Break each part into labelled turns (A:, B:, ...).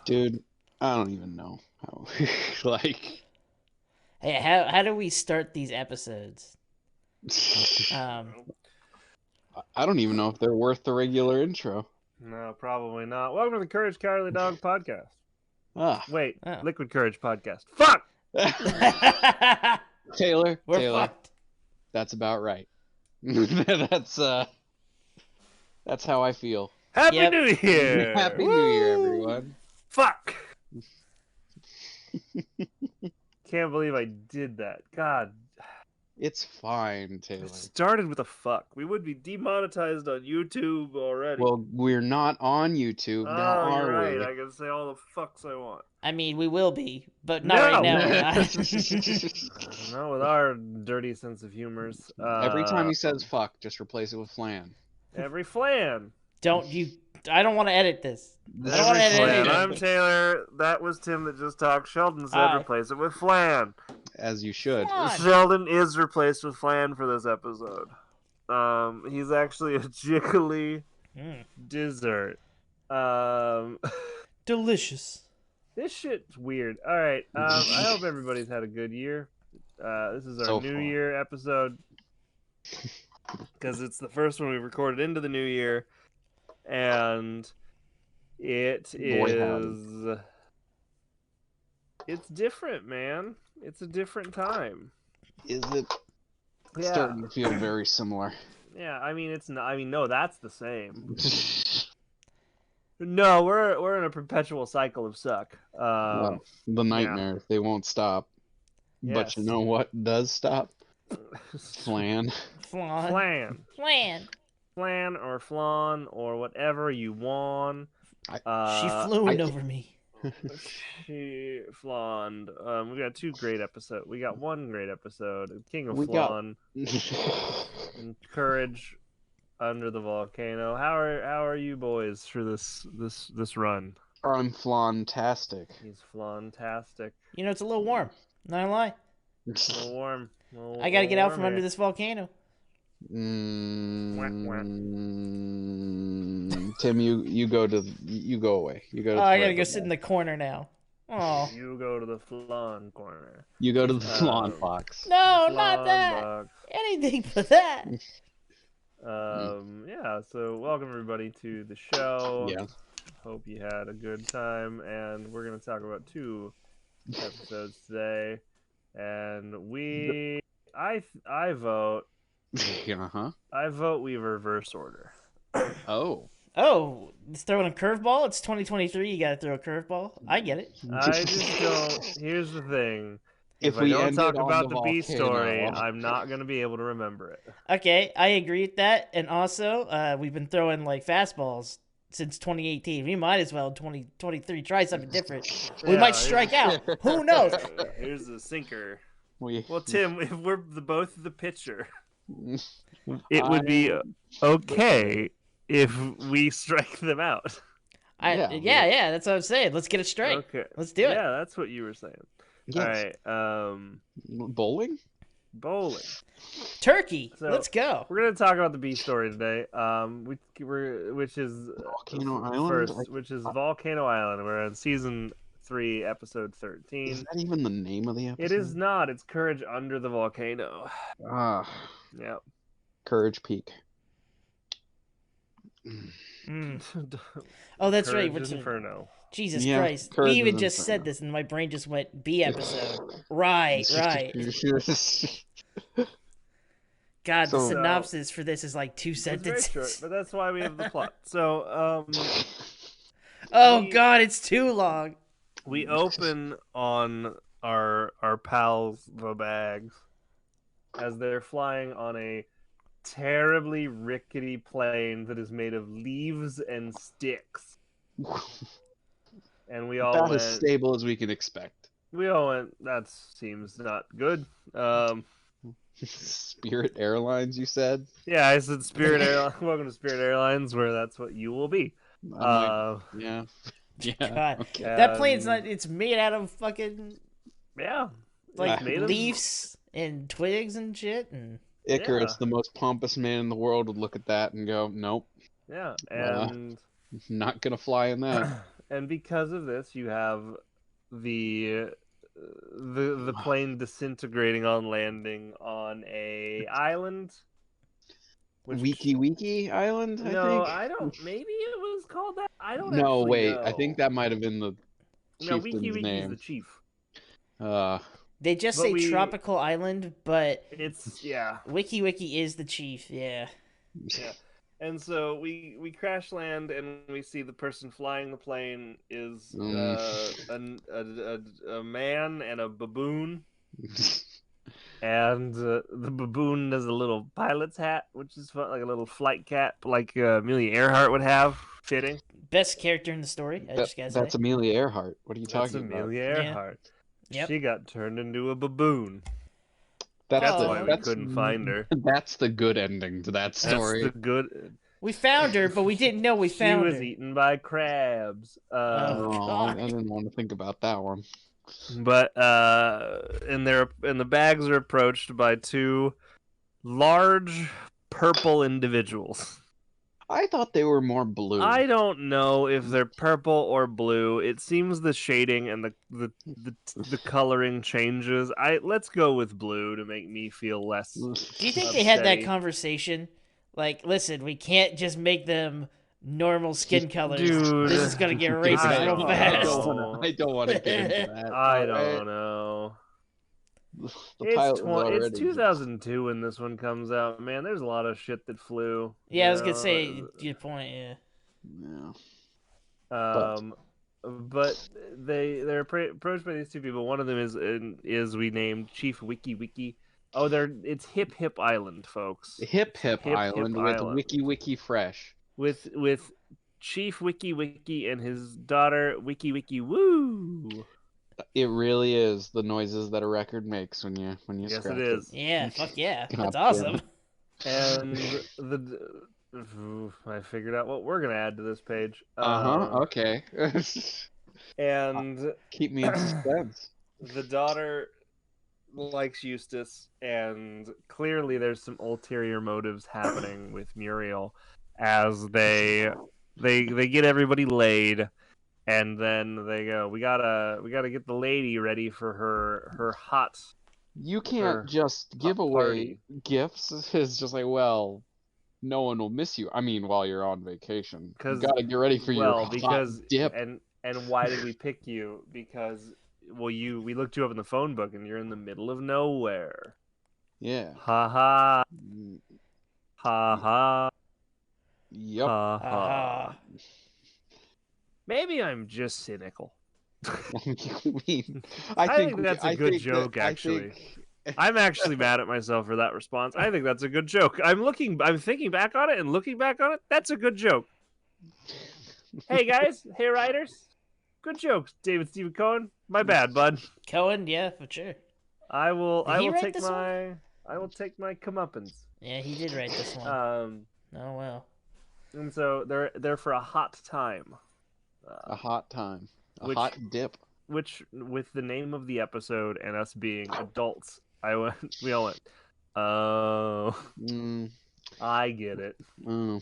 A: Dude, I don't even know how. Like,
B: Hey, how do we start these episodes?
A: I
B: Um,
A: don't even know if they're worth the regular intro.
C: No, probably not. Welcome to the Courage Cowardly Dog podcast.
A: Ah.
C: Wait,
B: Oh.
C: Liquid Courage podcast. Fuck!
A: Taylor,
B: We're
A: Taylor,
B: fucked.
A: that's about right. That's how I feel.
C: Happy
B: Yep.
C: New Year!
A: Happy New Year,
B: Woo!
A: everyone.
C: Fuck! Can't believe I did that. God.
A: It's fine, Taylor.
C: It started with a fuck. We would be demonetized on YouTube already.
A: Well, we're not on YouTube now,
C: oh,
A: are
C: you're right.
A: we?
C: I can say all the fucks I want.
B: I mean, we will be, but not
C: No!
B: right now. We're not.
C: Not with our dirty sense of humors.
A: Every time he says fuck, just replace it with flan.
C: Every flan.
B: Don't you? I don't want to edit this. I don't want to
C: Every
B: edit
C: flan.
B: anything.
C: I'm Taylor. That was Tim that just talked. Sheldon said
B: Hi.
C: replace it with flan.
A: As you should.
B: Flan.
C: Sheldon is replaced with flan for this episode. He's actually a jiggly
B: Mm.
C: dessert.
B: Delicious.
C: This shit's weird. All right. I hope everybody's had a good year. This is our
A: So
C: New
A: far.
C: Year episode because it's the first one we recorded into the new year, and it
A: Boy,
C: is. It's different, man. It's a different time.
A: Is it
C: Yeah.
A: starting to feel very similar?
C: Yeah, I mean it's not. I mean, no, that's the same. No, we're in a perpetual cycle of suck.
A: Well, the nightmares, they won't stop. But you
C: Yes.
A: know what does stop? Flan.
B: Flan.
C: Flan,
B: Flan.
C: flan, or flan, or whatever you want.
B: She flew over me.
C: She flaned. We got two great episodes. We got one great episode, King of
A: We got-
C: Flan and Courage under the Volcano. How are you boys for this run?
A: I'm flan-tastic.
C: He's flantastic.
B: You know, it's a little warm. Not gonna lie.
C: A little warm.
B: I gotta get out from under this volcano.
A: Tim, you go away. You go. To
B: Oh,
A: the
B: I gotta
A: toilet
B: go sit in the corner now. Oh.
C: You go to the flan corner.
A: You go to the flan
C: Um,
A: box.
B: No,
C: Flan
B: not that.
C: box.
B: Anything but that.
C: Yeah, so welcome everybody to the show.
A: Yeah.
C: Hope you had a good time, and we're going to talk about two episodes today. And I vote
A: Uh-huh.
C: we reverse order.
A: Oh.
B: Oh, it's throwing a curveball? It's 2023. You gotta throw a curveball. I get it.
C: I just don't. Here's the thing. If I
A: we
C: don't
A: ended
C: talk
A: on
C: about
A: the
C: the B
A: volcano-
C: story, I'm not going to be able to remember it.
B: Okay, I agree with that. And also, we've been throwing like fastballs since 2018. We might as well in 2023 try something different. We
C: Yeah,
B: might strike out. Who knows?
C: Here's the sinker.
A: We,
C: Well, Tim, if we're both the pitcher, it would be okay if we strike them out.
B: Yeah, that's what I'm saying. Let's get it straight.
C: Okay.
B: Let's do it.
C: Yeah, that's what you were saying.
A: Yes.
C: All right.
A: Bowling?
C: Bowling.
B: Turkey.
C: So-
B: Let's go.
C: We're gonna talk about the B story today. Which is
A: Volcano Island?
C: first, which is Volcano Island. We're on season 3, episode 13.
A: Is that even the name of the episode?
C: It is not. It's Courage Under the Volcano.
A: Ah,
C: Yeah.
A: Courage Peak.
B: Mm. Oh, that's right.
C: Courage Inferno.
B: Jesus
A: Yeah,
B: Christ.
A: Courage
B: We even
A: is
B: just
A: Inferno.
B: said this, and my brain just went B episode. Right. God, the
A: So-
B: synopsis for this is like 2
C: It's very
B: sentences.
C: short, but that's why we have the plot. So,
B: Oh
C: we-
B: God, it's too long.
C: we open on our pals the bags as they're flying on a terribly rickety plane that is made of leaves and sticks. And we all
A: About
C: went,
A: as stable as we can expect.
C: that seems not good.
A: Spirit Airlines, you said?
C: Yeah, I said Spirit Airlines. Welcome to Spirit Airlines, where that's what you will be.
A: I'm like, yeah. Yeah.
B: God,
A: Okay.
B: that plane's not. It's made out of fucking
C: Yeah,
B: like
C: made of-
B: leaves and twigs and shit. And
A: Icarus,
C: Yeah.
A: the most pompous man in the world, would look at that and go, nope,
C: yeah, and
A: not gonna fly in that.
C: and because of this, you have the the plane disintegrating on landing on a island.
A: Wiki Island, I
C: No,
A: think.
C: I don't. Maybe it was called that. I don't
A: No,
C: actually
A: wait. I
C: know.
A: think that might have been the
C: No, Wiki
A: chieftain's
C: Wiki is the
A: name.
C: chief.
B: They just
C: But
B: say
C: we-
B: tropical island, but
C: It's yeah.
B: Wiki Wiki is the chief. Yeah.
C: Yeah. And so we crash land and we see the person flying the plane is a man and a baboon, and the baboon has a little pilot's hat, which is fun, like a little flight cap, like Amelia Earhart would have, fitting.
B: Best character in the story. I just gotta
A: That's
B: say.
A: Amelia Earhart. What are you
C: That's
A: talking about?
C: Amelia
B: Yeah.
C: Earhart.
B: Yep.
C: She got turned into a baboon.
A: That's
C: That's
A: the,
C: why we
A: that's,
C: couldn't find her.
A: That's the good ending to that story.
C: That's the good.
B: We found her, but we didn't know we
C: She
B: found
C: was
B: her.
C: eaten by crabs.
B: Oh,
A: I
B: God.
A: didn't want to think about that one.
C: But and the bags are approached by two large purple individuals.
A: I thought they were more blue.
C: I don't know if they're purple or blue. It seems the shading and the coloring changes. Let's go with blue to make me feel less.
B: Do you think they had that
C: upsetty.
B: conversation? Like, listen, we can't just make them normal skin colors.
C: Dude,
B: This is gonna get
C: I
B: racist real
C: don't
B: fast.
C: know.
A: I don't want to get into that.
C: I don't know.
A: The pilot was already
C: It's 2002 when this one comes out. Man, there's a lot of shit that flew.
B: Yeah, I was
C: you
B: gonna
C: know?
B: say your point. Yeah.
A: Yeah.
C: But they're approached by these two people. One of them is we named Chief Wiki Wiki. Oh, it's Hip Hip Island, folks.
A: Hip Island with
C: Island.
A: Wiki Fresh.
C: With Chief Wiki Wiki and his daughter Wiki Wiki Woo.
A: It really is the noises that a record makes when you
C: Yes,
A: scratch
C: it is.
B: Yeah. Fuck yeah.
A: God
B: That's awesome.
C: And I figured out what we're gonna add to this page.
A: Okay.
C: And
A: Keep me in suspense.
C: the daughter likes Eustace, and clearly there's some ulterior motives happening with Muriel as they get everybody laid, and then they go, we gotta get the lady ready for her hot.
A: You can't just give
C: hot
A: away
C: party.
A: gifts. It's just like, well, no one will miss you. I mean, while you're on vacation, you
C: 'Cause-
A: gotta get ready for your hot dip.
C: And why did we pick you? Because we looked you up in the phone book, and you're in the middle of nowhere.
A: Yeah.
C: Ha ha
A: Mm,
C: ha ha
A: Yep.
C: ha ha.
B: Ah.
C: Maybe I'm just cynical.
A: I
C: think that's a good joke, actually. I'm actually mad at myself for that response. I think that's a good joke. I'm thinking back on it and looking back on it. That's a good joke. Hey guys, hey writers, good jokes. David Stephen Cohen. My bad, bud.
B: Cohen, yeah, for sure.
C: I will
B: Did he write
C: take
B: this one?
C: I will take my comeuppance.
B: Yeah, he did write this one. Oh well.
C: And so they're for a hot time.
A: A hot time. A
C: Which-
A: hot dip.
C: Which, with the name of the episode and us being adults, we all went, oh,
A: Mm,
C: I get it.
A: oh,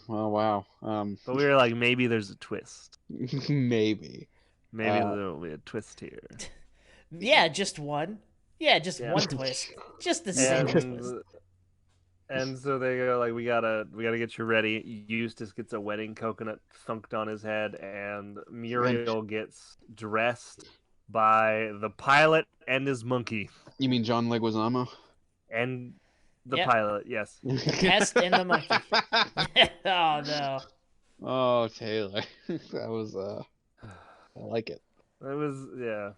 A: wow.
C: But we were like, maybe there's a twist.
A: Maybe.
C: Maybe there will be a twist here.
B: Yeah, just one. Yeah, just
C: Yeah.
B: one twist. Just the same twist.
C: And so they go like, we gotta get you ready. Eustace gets a wedding coconut thunked on his head, and Muriel gets dressed by the pilot and his monkey.
A: You mean John Leguizamo?
C: And the
B: Yep.
C: pilot, yes.
B: The pest and the monkey. Oh no.
A: Oh, Taylor. That was I like it.
C: It was yeah.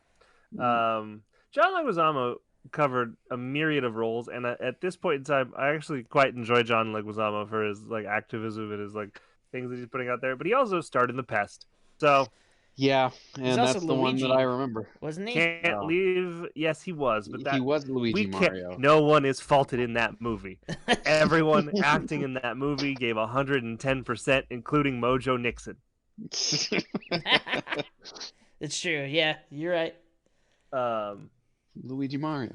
A: Mm.
C: John Leguizamo covered a myriad of roles, and at this point in time, I actually quite enjoy John Leguizamo for his like activism and his like things that he's putting out there. But he also starred in The Pest, so
A: Yeah,
B: He's
A: and
B: also
A: that's the one that
B: Luigi.
A: I remember.
B: Wasn't he?
C: can't
A: Oh.
C: leave. Yes, he was, but
A: He was Luigi
C: we can't.
A: Mario.
C: No one is faulted in that movie. Everyone acting in that movie gave 110%, including Mojo Nixon.
B: It's true. Yeah, you're right.
A: Luigi Mario.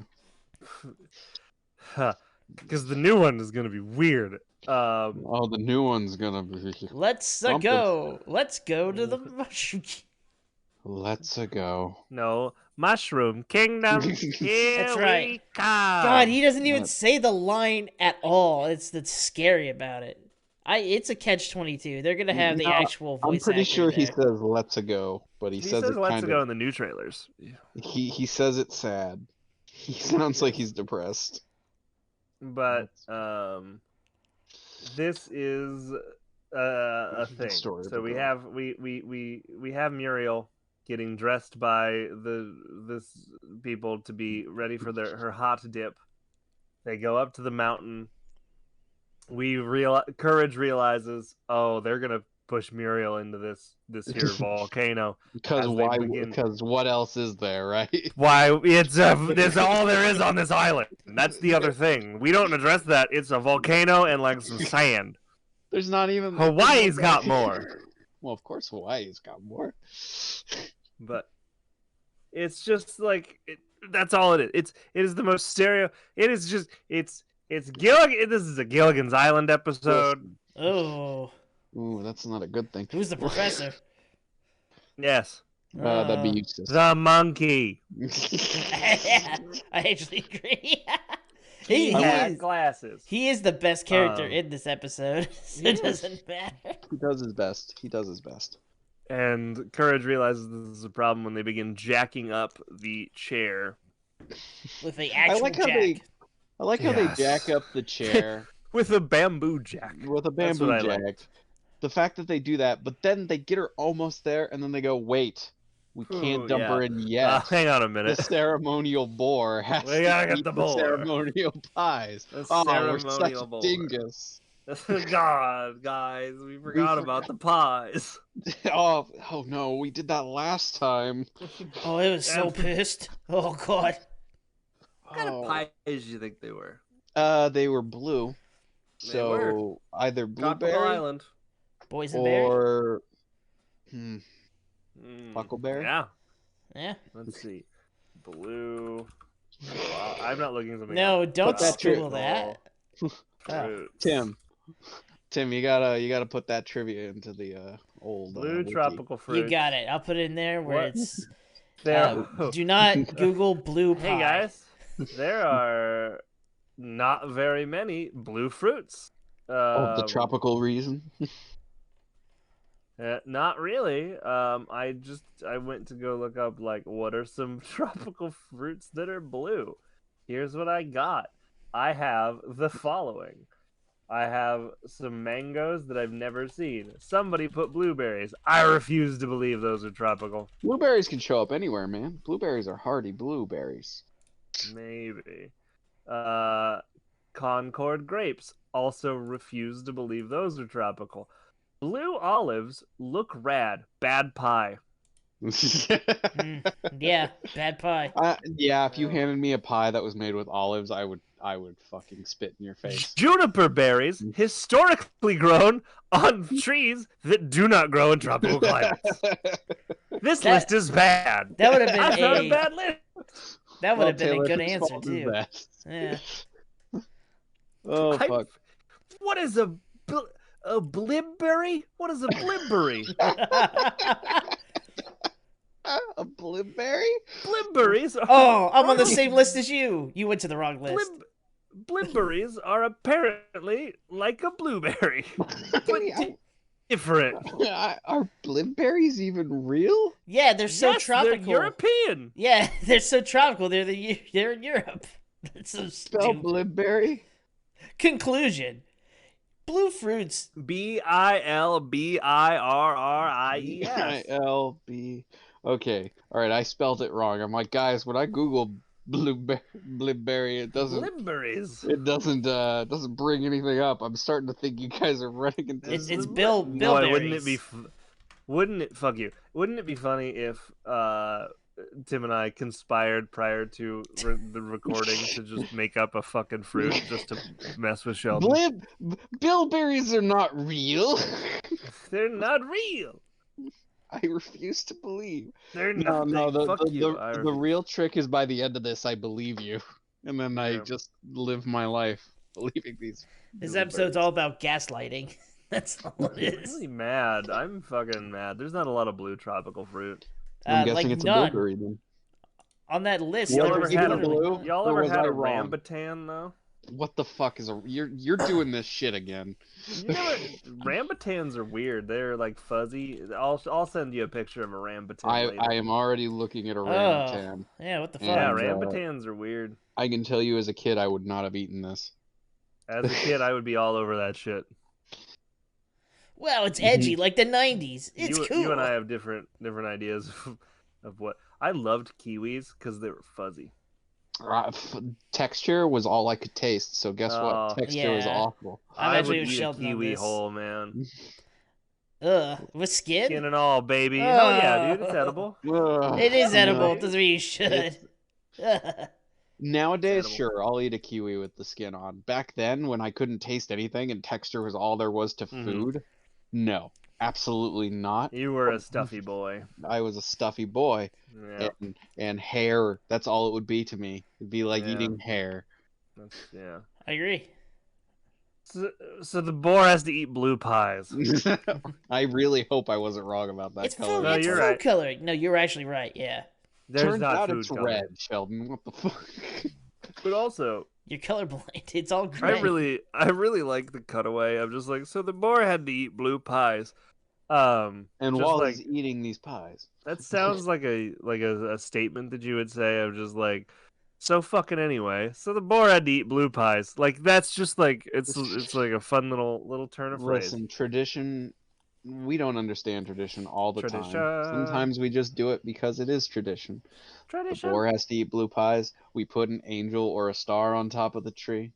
C: Because the new one is gonna be weird.
A: Oh, the new one's gonna be.
B: Let's
A: Something.
B: go. Let's go to the mushroom.
A: Let's go.
C: No, Mushroom Kingdom. Here
B: That's right.
C: we come.
B: God, he doesn't even
A: What?
B: say the line at all. That's scary about it. It's a catch-22. They're gonna have the
A: No,
B: actual
A: I'm
B: voice
A: pretty
B: actors
A: sure he
B: there.
A: says "Let's go," but he
C: He
A: says
C: says
A: it
C: "Let's
A: kind
C: go"
A: of.
C: in the new trailers.
A: He says it sad. He sounds like he's depressed.
C: But
A: That's-
C: this is a
A: The
C: thing.
A: story of
C: So
A: the
C: we
A: girl.
C: have we have Muriel getting dressed by this people to be ready for her hot dip. They go up to the mountain. Courage realizes, oh, they're gonna push Muriel into this here volcano.
A: Because
C: as they
A: why?
C: begin-
A: Because what else is there, right?
C: Why it's all there is on this island. That's the other thing. We don't address that. It's a volcano and like some sand.
A: There's not even.
C: Hawaii's got more.
A: Well, of course, Hawaii's got more.
C: But it's just like that's all it is. It is the most stereo. It is just it's Gilligan. This is a Gilligan's Island episode.
B: Oh,
A: Ooh, that's not a good thing.
B: who's the professor?
C: Yes,
A: That'd be useless.
C: the monkey.
B: I actually agree.
C: He
B: he,
C: had
B: is,
C: glasses.
B: he is the best character
C: Um,
B: in this episode, so
C: he
B: it
C: is.
B: doesn't matter.
A: He does his best. He does his best.
C: And Courage realizes this is a problem when they begin jacking up the chair
B: With the actual
A: like how
B: jack.
A: I like how
C: Yes.
A: they jack up the chair
C: with a bamboo jack.
A: with a
C: That's
A: bamboo
C: what I
A: jack.
C: liked.
A: The fact that they do that, but then they get her almost there, and then they go, "Wait, we can't
C: Ooh,
A: dump
C: yeah.
A: her in yet."
C: Hang on a
A: The
C: minute.
A: ceremonial boar has
C: We gotta
A: to
C: get
A: eat
C: the
A: the
C: boar.
A: ceremonial pies.
C: The
A: Oh, we're
C: ceremonial
A: such a
C: boar.
A: dingus.
C: God, guys, we forgot about the pies.
A: Oh no, we did that last time.
B: Oh, it was so
C: And-
B: pissed. Oh god.
C: What kind of
A: Oh.
C: pies do you think they were?
A: They were blue.
C: They
A: So
C: were.
A: either
C: Tropical
A: blueberry
C: Island.
B: Boysenberry?
A: or
C: Mm,
A: huckleberry.
C: Yeah.
B: Yeah.
C: Let's see. Blue. Wow, I'm not looking something
B: No,
C: up.
B: don't
A: that tri-
B: Google that. Oh.
C: Fruits.
A: Tim, you gotta put that trivia into the old
C: Blue
A: wiki.
C: tropical fruit.
B: You got it. I'll put it in there where
C: What?
B: it's.
C: There.
B: Do not Google blue pie.
C: Hey guys, there are not very many blue fruits.
A: Oh, the tropical reason.
C: Not really. I went to go look up like what are some tropical fruits that are blue. Here's what I got. I have the following. I have some mangoes that I've never seen. Somebody put blueberries. I refuse to believe those are tropical.
A: Blueberries can show up anywhere, man. Blueberries are hardy blueberries.
C: Maybe. Concord grapes. Also refuse to believe those are tropical. Blue olives look rad. Bad pie.
B: Yeah, bad pie.
A: Yeah, if you handed me a pie that was made with olives, I would fucking spit in your face.
C: Juniper berries, historically grown on trees that do not grow in tropical climates. This
B: That-
C: list is bad.
B: That would have
C: I
B: been
C: found
B: a
C: a bad list.
B: that would have been
A: Taylor,
B: a good
A: whose
B: answer
A: fault is
B: too.
A: that?
B: Yeah.
A: Oh fuck.
C: What is a blibberry? What is a blibberry?
A: A blueberry?
C: Blibberries are,
B: Oh, I'm on the same list as you. You went to the wrong list.
C: blibberries are apparently like a blueberry. But different.
A: Are blueberries even real?
B: Yeah, they're so
C: Yes,
B: tropical.
C: They're European.
B: Yeah, they're so tropical. They're in Europe. That's so
A: Spell
B: stupid.
A: blueberry?
B: Conclusion: blue fruits.
C: Bilberries.
A: ILB. Okay, all right. I spelled it wrong. I'm like, guys, when I Google blueberry, it doesn't bring anything up. I'm starting to think you guys are running into.
B: It's
C: Boy,
B: Bilberries.
C: wouldn't it fuck you? Wouldn't it be funny if Tim and I conspired prior to the recording to just make up a fucking fruit just to mess with Sheldon?
A: Bilberries are not real.
C: They're not real.
A: I refuse to believe.
C: They're
A: No,
C: not.
A: no.
C: Fuck you.
A: The real trick is by the end of this, I believe you, and then I
C: Yeah.
A: just live my life. believing these.
B: This
A: blueberries.
B: episode's all about gaslighting. That's all it
C: I'm
B: is.
C: really mad. I'm fucking mad. There's not a lot of blue tropical fruit.
A: I'm guessing
B: Like
A: it's a
B: none
A: bilberry then.
B: on that list.
A: Was
C: Y'all
A: it
C: ever
B: There's
C: had
A: even
C: a
B: literally
A: blue?
B: none.
C: y'all
A: Or
C: ever
A: was
C: had
A: I
C: a
A: wrong?
C: rambutan though?
A: What the fuck is a? You're doing this shit again.
C: You never rambutans are weird. They're like fuzzy. I'll send you a picture of a rambutan later.
A: I am already looking at a
B: Oh,
A: rambutan.
B: yeah. What the fuck?
C: Yeah,
A: And,
C: rambutans are weird.
A: I can tell you, as a kid, I would not have eaten this.
C: As a kid, I would be all over that shit.
B: Well, it's edgy, like the '90s. It's
C: you,
B: cool.
C: You and I have different ideas of what I loved kiwis because they were fuzzy.
A: Texture was all I could taste. So guess
C: Oh,
A: what? Texture was
B: yeah.
A: awful.
B: I'm
C: I
B: actually
C: would
B: with
C: eat
B: Sheldon
C: a
B: on
C: kiwi
B: this.
C: whole, man.
B: With skin?
C: Skin and all, baby. Hell yeah, dude, it's edible.
B: It is edible.
A: No.
B: It doesn't mean you should.
A: Nowadays,
C: edible.
A: sure, I'll eat a kiwi with the skin on. Back then, when I couldn't taste anything and texture was all there was to food, no, absolutely not.
C: You were a stuffy boy.
A: I was a stuffy boy,
C: Yeah,
A: and hair, that's all it would be to me. It'd be like
C: Yeah.
A: eating hair.
C: yeah.
B: I agree.
C: So the boar has to eat blue pies.
A: I really hope I wasn't wrong about that
B: It's
A: color.
B: food,
C: No,
B: it's
C: you're
B: food
C: right.
B: coloring. No, you're actually right. Yeah,
C: There's
A: Turns
C: not
A: out
C: food
A: it's
C: color.
A: red, Sheldon. What the fuck?
C: But also,
B: you're colorblind. It's all gray.
C: I really like the cutaway. I'm just like, so the boar had to eat blue pies.
A: And
C: just
A: while
C: like
A: he's eating these pies,
C: that sounds like a statement that you would say of just like, so fucking anyway. So the boar had to eat blue pies. Like that's just like it's like a fun little turn of phrase.
A: listen, tradition. We don't understand tradition all the time.
C: Tradition.
A: Sometimes we just do it because it is tradition. The
C: Tradition.
A: boar has to eat blue pies. We put an angel or a star on top of the tree.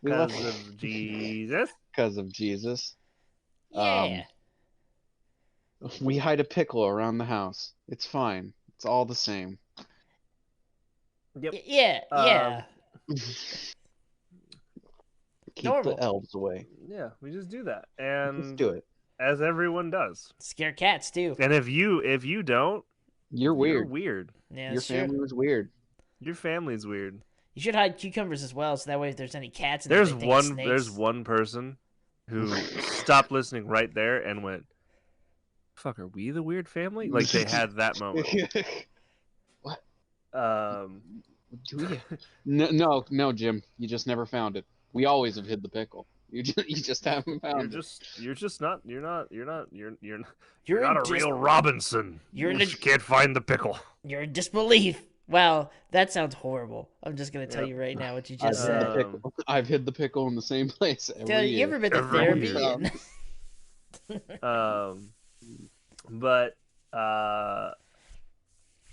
A: We love
C: Because
A: it.
C: of Jesus.
A: Because of Jesus.
B: Yeah.
A: We hide a pickle around the house. It's fine. It's all the same.
C: Yep.
B: Yeah.
A: Keep
B: Normal.
A: the elves away.
C: Yeah, we just do that.
A: Let's
C: And
A: do it.
C: as everyone does.
B: Scare cats too.
C: And if you don't,
A: You're weird.
C: You're weird.
B: Yeah,
A: Your
B: that's true.
A: family was weird.
C: Your family's weird.
B: You should hide cucumbers as well, so that way if there's any cats in there,
C: There's
B: they think it's
C: one
B: snakes.
C: there's one person who stopped listening right there and went, "Fuck, are we the weird family?" Like they had that moment.
A: Do we? No, Jim. You just never found it. We always have hid the pickle. You just haven't found it.
C: You're not
B: You're
C: not
B: in
C: a real Robinson.
B: You're in
C: You can't find the pickle.
B: You're in disbelief. Wow, that sounds horrible. I'm just gonna tell
C: Yep.
B: you right now what you
A: I've
B: just
A: hid the
B: said.
A: pickle. I've hid the pickle in the same place every
B: Dude, you
A: year.
B: ever been to
C: Every
B: therapy?
C: year. But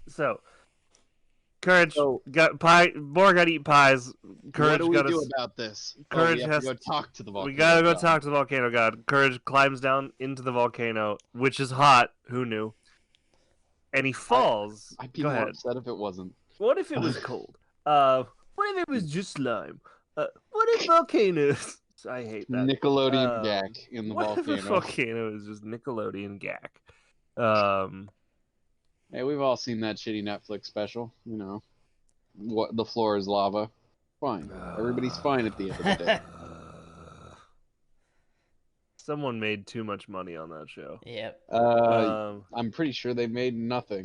C: so Courage got pie. Boar got to eat pies. Courage
A: what do we
C: got
A: do about this?
C: Courage
A: we have
C: has
A: to go talk to the volcano.
C: We gotta go
A: god.
C: talk to the volcano god. Courage climbs down into the volcano, which is hot. Who knew? And he falls.
A: I'd be
C: Go
A: more
C: ahead.
A: upset if it wasn't.
C: What if it was cold? What if it was just slime? What if volcanoes? I hate that.
A: Nickelodeon gack in the
C: What if a
A: volcano.
C: volcano is just Nickelodeon gack?
A: Hey, we've all seen that shitty Netflix special. You know, what the floor is lava. Fine. Everybody's fine at the end of the day.
C: Someone made too much money on that show.
B: Yep.
A: I'm pretty sure they made nothing.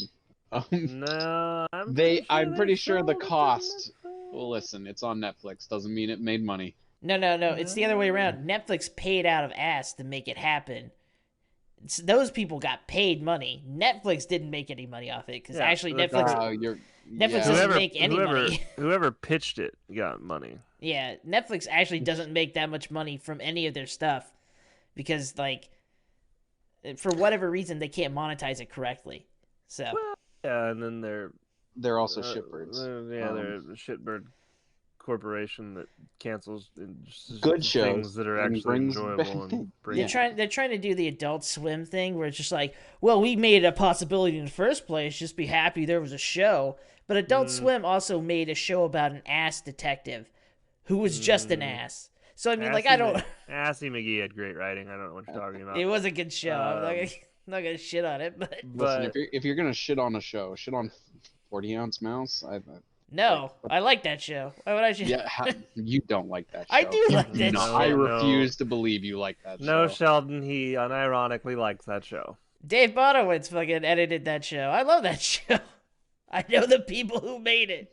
C: No,
A: I'm pretty sure the
C: sold it to
A: cost.
C: Netflix.
A: Well, listen, it's on Netflix. Doesn't mean it made money.
B: No. It's the other way around. Netflix paid out of ass to make it happen. Those people got paid money. Netflix didn't make any money off it because
C: Yeah,
B: actually
C: the
B: Netflix
C: cost-
B: doesn't make any money.
C: Whoever pitched it got money.
B: Yeah, Netflix actually doesn't make that much money from any of their stuff because, like, for whatever reason, they can't monetize it correctly. So
C: Well, yeah, and then
A: they're also shitbirds.
C: They're a shitbird corporation that cancels
A: Good
C: things
A: shows
C: that are
A: and
C: actually
A: brings
C: enjoyable and
A: back-
C: bring.
B: they're trying to do the Adult Swim thing where it's just like, well, we made it a possibility in the first place. Just be happy there was a show. But Adult Swim also made a show about an ass detective who was just an ass. So I mean, like, I don't.
C: Assy McGee had great writing. I don't know what you're talking about.
B: It was a good show. I'm not gonna shit on it, but
A: Listen, if you're gonna shit on a show, shit on 40 Ounce Mouse.
B: No, I like that show. Why would I?
A: Yeah, you don't like that show.
B: I do like that
A: No,
B: show.
A: I
C: No.
A: refuse to believe you like that
C: No,
A: show.
C: Sheldon, he unironically likes that show.
B: Dave Bonowitz fucking edited that show. I love that show. I know the people who made it.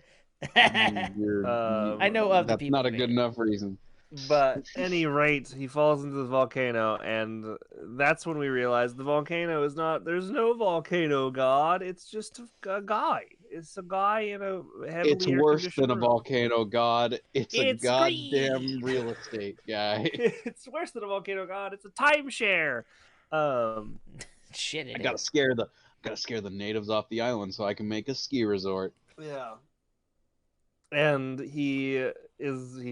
B: I know of the
A: That's
B: people
A: not
B: who
A: a
B: made
A: good
B: it.
A: enough reason.
C: But any rate, he falls into the volcano, and that's when we realize the volcano is not. There's no volcano god. It's just a guy. It's a guy in a heavily
A: It's worse
C: air-conditioned
A: than a
C: room.
A: volcano god. It's a
C: It's
A: goddamn
C: green.
A: real estate guy.
C: It's worse than a volcano god. It's a timeshare.
B: Shit,
A: I
B: it
A: gotta
B: is.
A: scare the natives off the island so I can make a ski resort.
C: Yeah. And he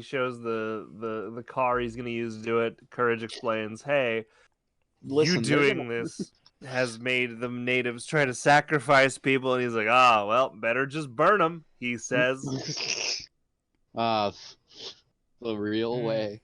C: shows the car he's gonna use to do it. Courage explains, "Hey,
A: Listen,
C: you
A: they're
C: doing
A: gonna-
C: this has made the natives try to sacrifice people." And he's like, "Ah, well, better just burn them," he says.
A: Ah, the real way.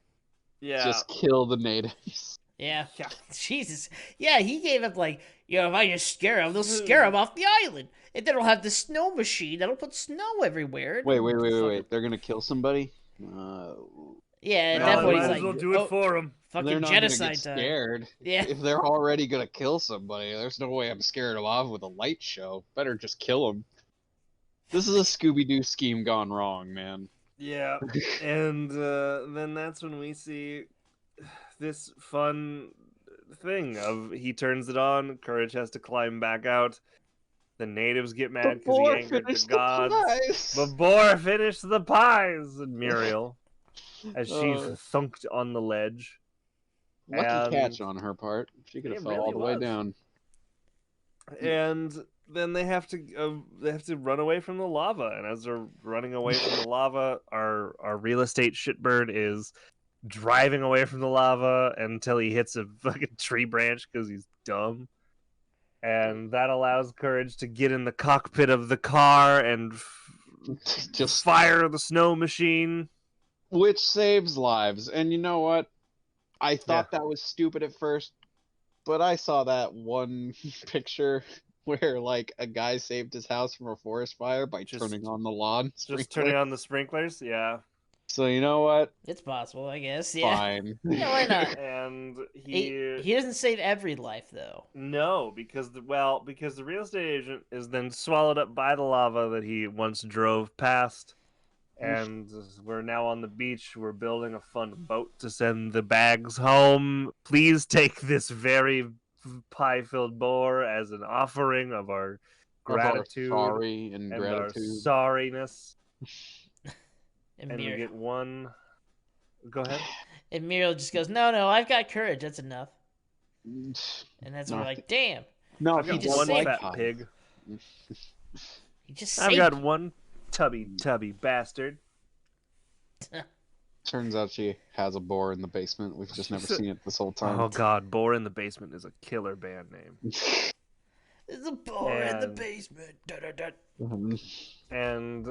C: Yeah.
A: Just kill the natives.
B: Yeah.
C: Yeah.
B: Jesus. Yeah, he gave up like, if I just scare them, they'll scare them off the island. And then they'll have the snow machine that'll put snow everywhere.
A: Wait. They're gonna kill somebody?
B: Yeah, at
A: No,
B: that
A: I
B: point
A: might
B: he's
A: as
B: like,
C: well do it for him.
A: they're
B: fucking
A: not
B: genocide
A: gonna get
B: time.
A: scared.
B: Yeah.
A: If they're already gonna kill somebody, there's no way I'm scared them off with a light show. Better just kill them. This is a Scooby-Doo scheme gone wrong, man.
C: Yeah. And then that's when we see this fun thing of he turns it on, Courage has to climb back out. The natives get mad because he
A: Boar
C: angered the
A: finished
C: gods.
A: pies.
C: The boar finished the pies, and Muriel, as she's thunked on the ledge.
A: Lucky
C: And-
A: catch on her part. She could have
C: It
A: fell
C: really
A: all the way
C: was.
A: down.
C: And then they have to run away from the lava. And as they're running away from the lava, our real estate shitbird is driving away from the lava until he hits a fucking tree branch because he's dumb. And that allows Courage to get in the cockpit of the car and
A: Just
C: fire the snow machine.
A: which saves lives. And you know what? I thought that was stupid at first, but I saw that one picture where like a guy saved his house from a forest fire by turning on the lawn
C: Just
A: sprinkler.
C: turning on the sprinklers, yeah.
A: So you know what?
B: It's possible, I guess. Yeah.
A: Fine.
B: Yeah, why not?
C: And
B: He doesn't save every life though.
C: no, because the real estate agent is then swallowed up by the lava that he once drove past. And we're now on the beach. We're building a fun boat to send the bags home. Please take this very pie-filled boar as an offering of our gratitude
A: Of our sorry and
C: and
A: gratitude.
C: our sorriness.
B: And
C: And we
B: Muriel,
C: get one. Go ahead.
B: and Muriel just goes, no, I've got courage. That's enough. And that's when we're
A: Not
B: like, damn.
A: No,
C: I've
A: he
C: got
B: just
C: one
B: saved
C: fat
A: pies.
C: pig.
B: He just
C: I've
B: saved
C: got
B: me.
C: one tubby bastard.
A: Turns out she has a boar in the basement. We've just never seen it this whole time.
C: Oh god, Boar in the Basement is a killer band name.
B: There's a boar in the
C: And-
B: basement. Da-da-da.
C: And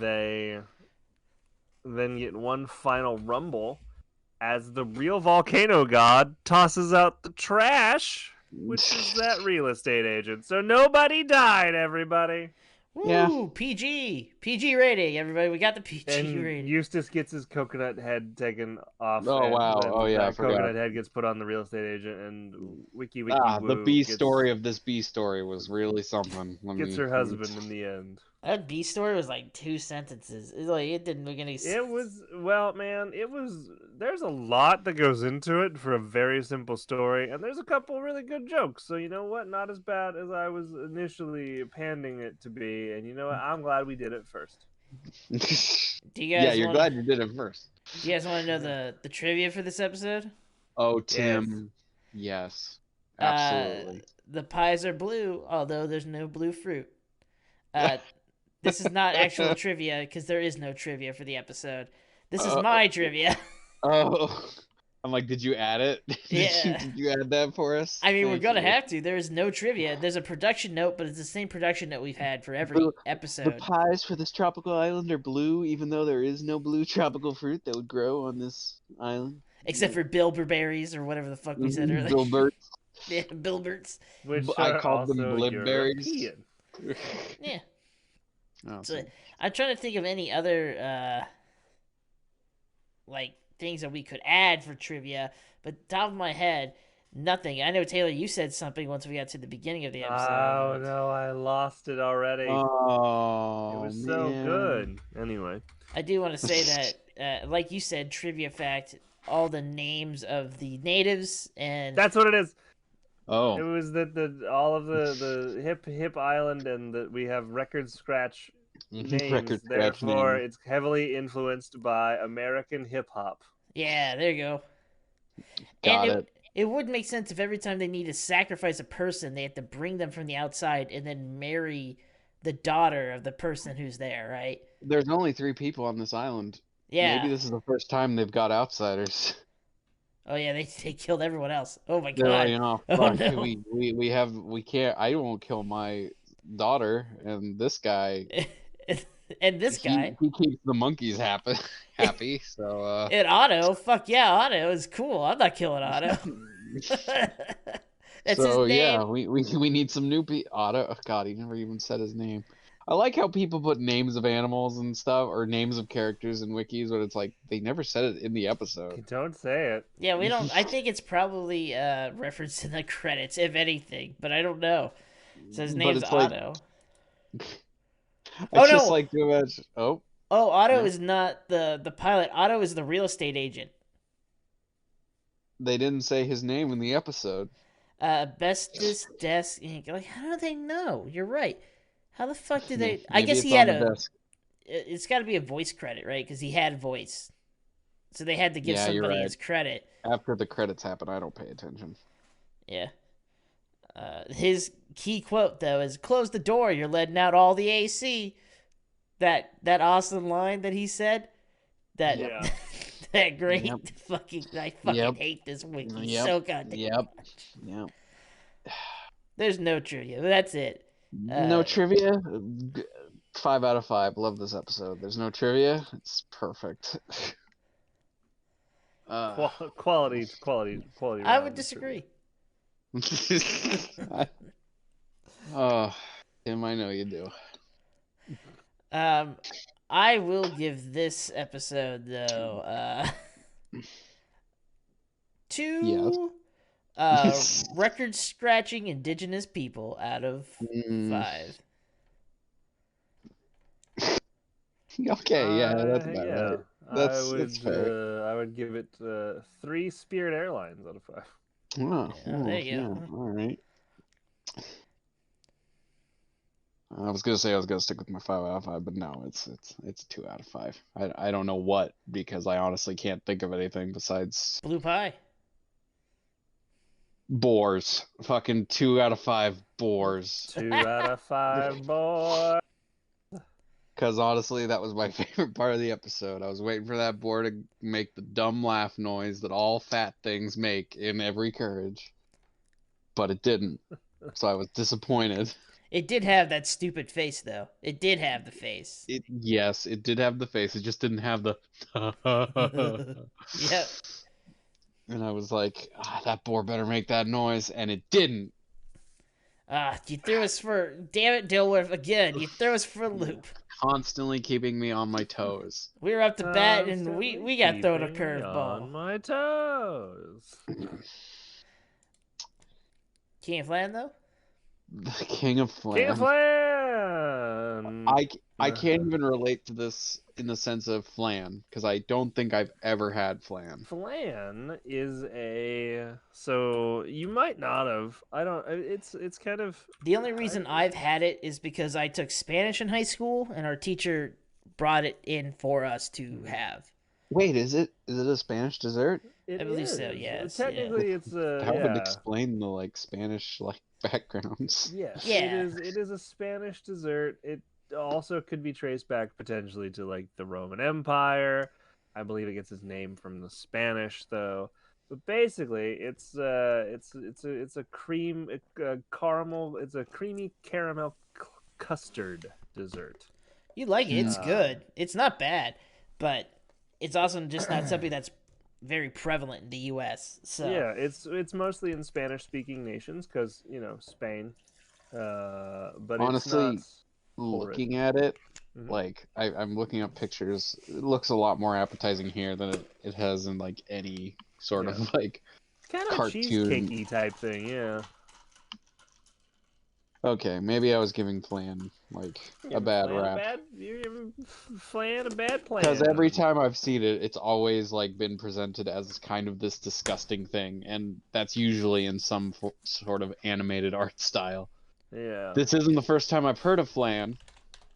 C: they then get one final rumble as the real volcano god tosses out the trash, which is that real estate agent. So nobody died, everybody.
B: Woo,
A: Yeah.
B: PG rating, everybody. We got the PG
C: And
B: rating.
C: Eustace gets his coconut head taken off.
A: Oh,
C: and
A: wow.
C: then
A: Oh, yeah, I
C: that
A: forgot.
C: coconut head gets put on the real estate agent, and Wiki
A: The
C: Woo
A: B
C: gets,
A: story of this B story was really something.
C: gets her husband in the end.
B: That B story was like 2 sentences. It didn't make any sense.
C: It was, well, man, there's a lot that goes into it for a very simple story, and there's a couple really good jokes. So, you know what? Not as bad as I was initially panning it to be, and you know what? I'm glad we did it first.
B: Do you guys
A: Yeah, you're
B: wanna,
A: glad you did it first.
B: Do you guys want to know the trivia for this episode?
A: Oh, Tim. Yes. Absolutely.
B: The pies are blue, although there's no blue fruit. This is not actual trivia because there is no trivia for the episode. This is my trivia.
A: Oh. I'm like, did you add it?
B: Yeah.
A: Did you add that for us?
B: I mean, we're
A: Thank
B: gonna
A: you.
B: have to. There is no trivia. There's a production note, but it's the same production note we've had for every
A: The
B: episode.
A: pies for this tropical island are blue, even though there is no blue tropical fruit that would grow on this island.
B: Except for Bilberberries or whatever the fuck we said earlier.
A: Bilbert.
B: Yeah, Bilberts.
C: Which
A: I
C: are
A: called them
C: also
A: Bilberries.
C: European.
B: Yeah.
A: Oh,
B: So,
A: so
B: I'm trying to think of any other like things that we could add for trivia, but top of my head, nothing. I know Taylor, you said something once we got to the beginning of the episode.
C: Oh no, I lost it already. It
A: Oh
C: was so
A: man.
C: good. Anyway,
B: I do want to say that, like you said, trivia fact, all the names of the natives and
C: that's what it is. It
A: Oh,
C: was that the all of the hip island and that we have record scratch names.
A: record scratch
C: Therefore,
A: name.
C: it's heavily influenced by American hip hop.
B: yeah, there you go. And
A: Got
B: it
A: it.
B: it would make sense if every time they need to sacrifice a person, they have to bring them from the outside and then marry the daughter of the person who's there, right?
A: There's only 3 people on this island. Maybe
B: Yeah.
A: this is the first time they've got outsiders.
B: Oh yeah, they killed everyone else. Oh my
A: They're like,
B: god.
A: oh
B: Oh
A: fuck,
B: no.
A: we can't. I won't kill my daughter, and this guy,
B: And this
A: he
B: guy.
A: he keeps the monkeys happy. Happy. So
B: And Otto, fuck yeah, Otto is cool. I'm not killing Otto. That's his
A: so yeah,
B: name.
A: we need some new people. Otto. Oh, God, he never even said his name. I like how people put names of animals and stuff or names of characters in wikis, but it's like they never said it in the episode.
C: Don't say it.
B: Yeah, we don't. I think it's probably referenced in the credits, if anything, but I don't know. So his
A: But
B: name's
A: it's like
B: Otto.
A: I
B: Oh
A: just
B: no!
A: like to imagine. Oh,
B: Oh, Otto
A: yeah.
B: is not the pilot. Otto is the real estate agent.
A: They didn't say his name in the episode.
B: Bestest desk. Like, how do they know? You're right. How the fuck did they? I
A: Maybe
B: guess
A: it's
B: he
A: on
B: had
A: the
B: a.
A: desk.
B: It's got to be a voice credit, right? Because he had voice, so they had to give
A: Yeah, you're
B: somebody
A: right.
B: his credit.
A: After the credits happen, I don't pay attention.
B: Yeah. His key quote though is "Close the door. You're letting out all the AC." That awesome line that he said. That
A: Yep.
C: Yeah.
B: that great
A: Yep.
B: I fucking
A: Yep.
B: hate this wiki
A: Yep.
B: so goddamn
A: Yep.
B: much.
A: Yep.
B: There's no trivia. That's it.
A: No
B: Uh,
A: trivia. 5 out of 5. Love this episode. There's no trivia. It's perfect. uh,
C: Quality
B: I would
C: round of trivia.
B: disagree.
A: oh, Tim, I know you do.
B: Um, I will give this episode though
A: Yes.
B: two record scratching indigenous people out of
A: Mm,
B: 5.
A: okay, yeah, that's about
C: Yeah.
A: right. That's fair.
C: I would give it 3 Spirit Airlines out of 5.
A: Oh,
B: Yeah, there you
A: yeah,
B: go.
A: all right. I was gonna say I was gonna stick with my 5 out of 5, but no, it's 2 out of 5. I don't know what because I honestly can't think of anything besides
B: Blue pie.
A: boars. Fucking 2 out of 5 boars.
C: 2 out of 5, boy.
A: Because honestly, that was my favorite part of the episode. I was waiting for that boar to make the dumb laugh noise that all fat things make in every courage, but it didn't. So I was disappointed.
B: It did have that stupid face though. It did have the face.
A: Yes, it did have the face. It just didn't have the.
B: Yep.
A: And I was like, that boar better make that noise, and it didn't.
B: You threw us for damn it, Dilworth again. You threw us for a loop.
A: Constantly keeping me on my toes.
B: We were up to bat and we got thrown a
C: Keeping me on
B: curveball.
C: my toes.
B: King of Flan though.
A: The King of Flan.
C: King of Flan.
A: I can't even relate to this in the sense of flan because I don't think I've ever had flan.
C: Flan is so you might not have. I don't. It's kind of
B: The only reason I've had it is because I took Spanish in high school and our teacher brought it in for us to have.
A: Wait, is it a Spanish dessert?
C: I
B: believe so, yes,
C: Technically, it's
A: That would
C: yeah.
A: explain the Spanish backgrounds.
C: Yes,
B: Yeah.
C: It is a Spanish dessert. It also could be traced back potentially to the Roman Empire. I believe it gets its name from the Spanish, though. But basically, it's a cream caramel. It's a creamy caramel custard dessert.
B: You like it? It's good. It's not bad, but it's also just not something that's very prevalent in the U.S. So
C: yeah, it's mostly in Spanish-speaking nations because Spain. But
A: Honestly,
C: it's
A: looking at it,
C: Mhm.
A: like I'm looking up pictures. It looks a lot more appetizing here than it has in like any sort of like
C: It's kind of a
A: cartoon.
C: cheesecakey type thing, yeah.
A: Okay, maybe I was giving Flan like a bad rap.
C: You're giving Flan a bad
A: Because every
C: plan.
A: time I've seen it, it's always like been presented as kind of this disgusting thing, and that's usually in some sort of animated art style.
C: Yeah.
A: This isn't the first time I've heard of Flan.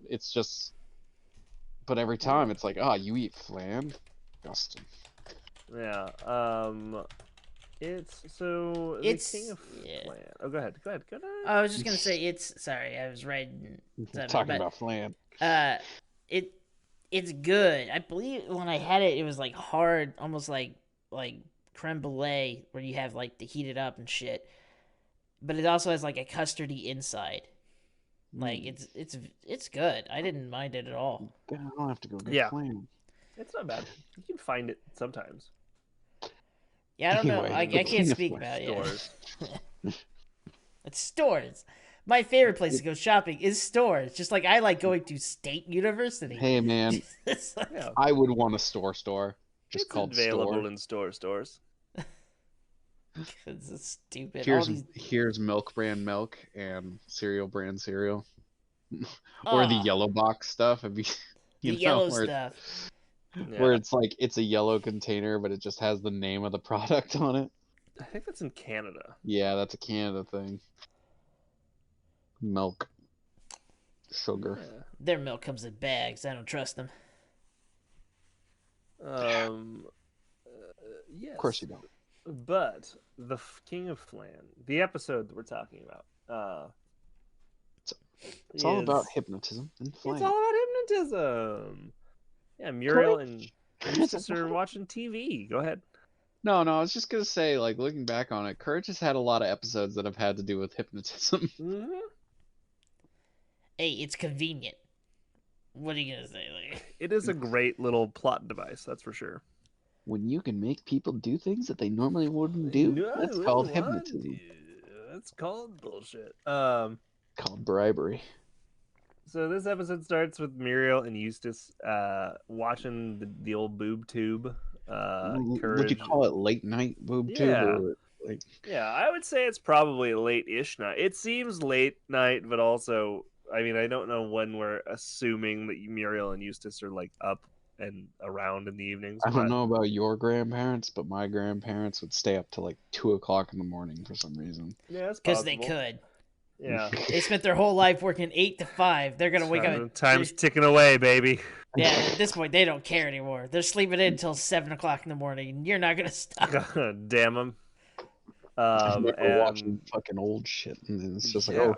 A: It's just, but every time it's like, oh, you eat Flan? Disgusting.
C: Yeah. It's so the King of Flan. Oh, go ahead. Go ahead.
B: I was just gonna say it's. Sorry, I was writing something,
A: Talking
B: but
A: about Flan.
B: it it's good. I believe when I had it, it was like hard, almost like creme brulee, where you have like to heat it up and shit. But it also has like a custardy inside. Like it's good. I didn't mind it at all.
A: I'll have to go get Flan.
C: It's not bad. You can find it sometimes.
B: Yeah, I don't know.
A: Anyway,
B: I can't speak about it. Yeah. It's stores. My favorite place to go shopping is stores. Just like I like going to State University.
A: Hey man,
C: Yeah.
A: I would want a store just
C: It's
A: called
C: available
A: store.
C: in stores.
B: It's stupid.
A: Here's Milk Brand milk and Cereal Brand cereal, or the yellow box stuff. Have you,
B: the yellow stuff.
A: Where it's like it's a yellow container, but it just has the name of the product on it.
C: I think that's in Canada.
A: Yeah, that's a Canada thing. Milk, sugar.
C: Yeah.
B: Their milk comes in bags. I don't trust them.
C: Yes.
A: Of course you don't.
C: But the King of Flan, the episode that we're talking about,
A: it's all about hypnotism and Flan.
C: It's all about hypnotism. Yeah, Muriel and Eustace are watching TV. Go ahead.
A: No, I was just gonna say, like, looking back on it, Courage has had a lot of episodes that have had to do with hypnotism.
C: Mm-hmm.
B: Hey, it's convenient. What are you gonna say? Like,
C: it is a great little plot device, that's for sure.
A: When you can make people do things that they normally wouldn't do, that's called hypnotism.
C: That's called bullshit.
A: Called bribery.
C: So this episode starts with Muriel and Eustace watching the old boob tube.
A: Would you call it late night boob tube? Or like...
C: Yeah, I would say it's probably late-ish night. It seems late night, but also, I mean, I don't know when we're assuming that Muriel and Eustace are like up and around in the evenings.
A: I don't know about your grandparents, but my grandparents would stay up till like 2 o'clock in the morning for some reason.
C: Yeah, that's
B: because they could.
C: Yeah,
B: they spent their whole life working 8 to 5. They're gonna wake up.
C: Time's ticking away, baby.
B: Yeah, at this point they don't care anymore. They're sleeping in until 7 o'clock in the morning, and you're not gonna stop.
C: Damn them.
A: And watching fucking old shit, and it's just like, oh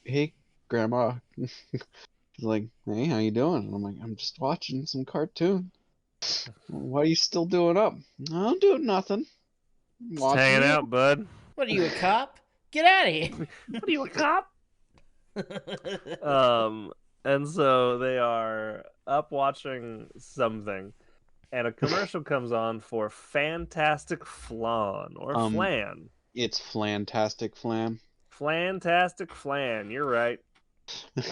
A: hey, grandma. She's like, hey, how you doing? And I'm like, I'm just watching some cartoon. What are you still doing up? I'm doing nothing.
C: Just hanging out, bud.
B: What are you, a cop? Get out of here.
C: What are you, a cop? And so they are up watching something, and a commercial comes on for Fantastic Flan or Flan.
A: It's Flantastic Flan.
C: Flantastic Flan. You're right.
A: You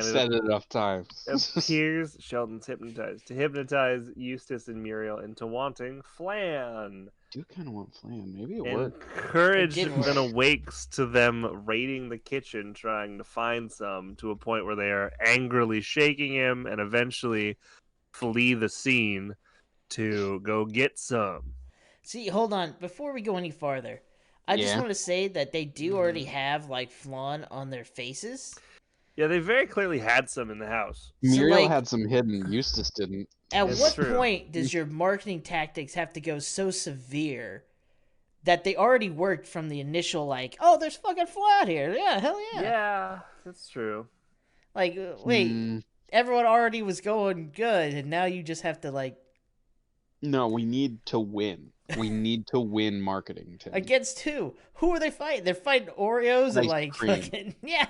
A: said it enough times.
C: Appears Sheldon's hypnotized to hypnotize Eustace and Muriel into wanting Flan.
A: I do kind of want Flan. Maybe it worked.
C: Courage then awakes to them raiding the kitchen, trying to find some, to a point where they are angrily shaking him and eventually flee the scene to go get some.
B: See, hold on. Before we go any farther, I just want to say that they do already have like flan on their faces.
C: Yeah, they very clearly had some in the house.
A: Muriel had some hidden. Eustace didn't.
B: At what point does your marketing tactics have to go so severe that they already worked from the initial, like, oh, there's fucking flan here. Yeah, hell yeah.
C: Yeah, that's true.
B: Like, wait, everyone already was going good, and now you just have to, like...
A: No, we need to win. We need to win marketing. Tim.
B: Against who? Who are they fighting? They're fighting Oreos and, like, fucking... Yeah.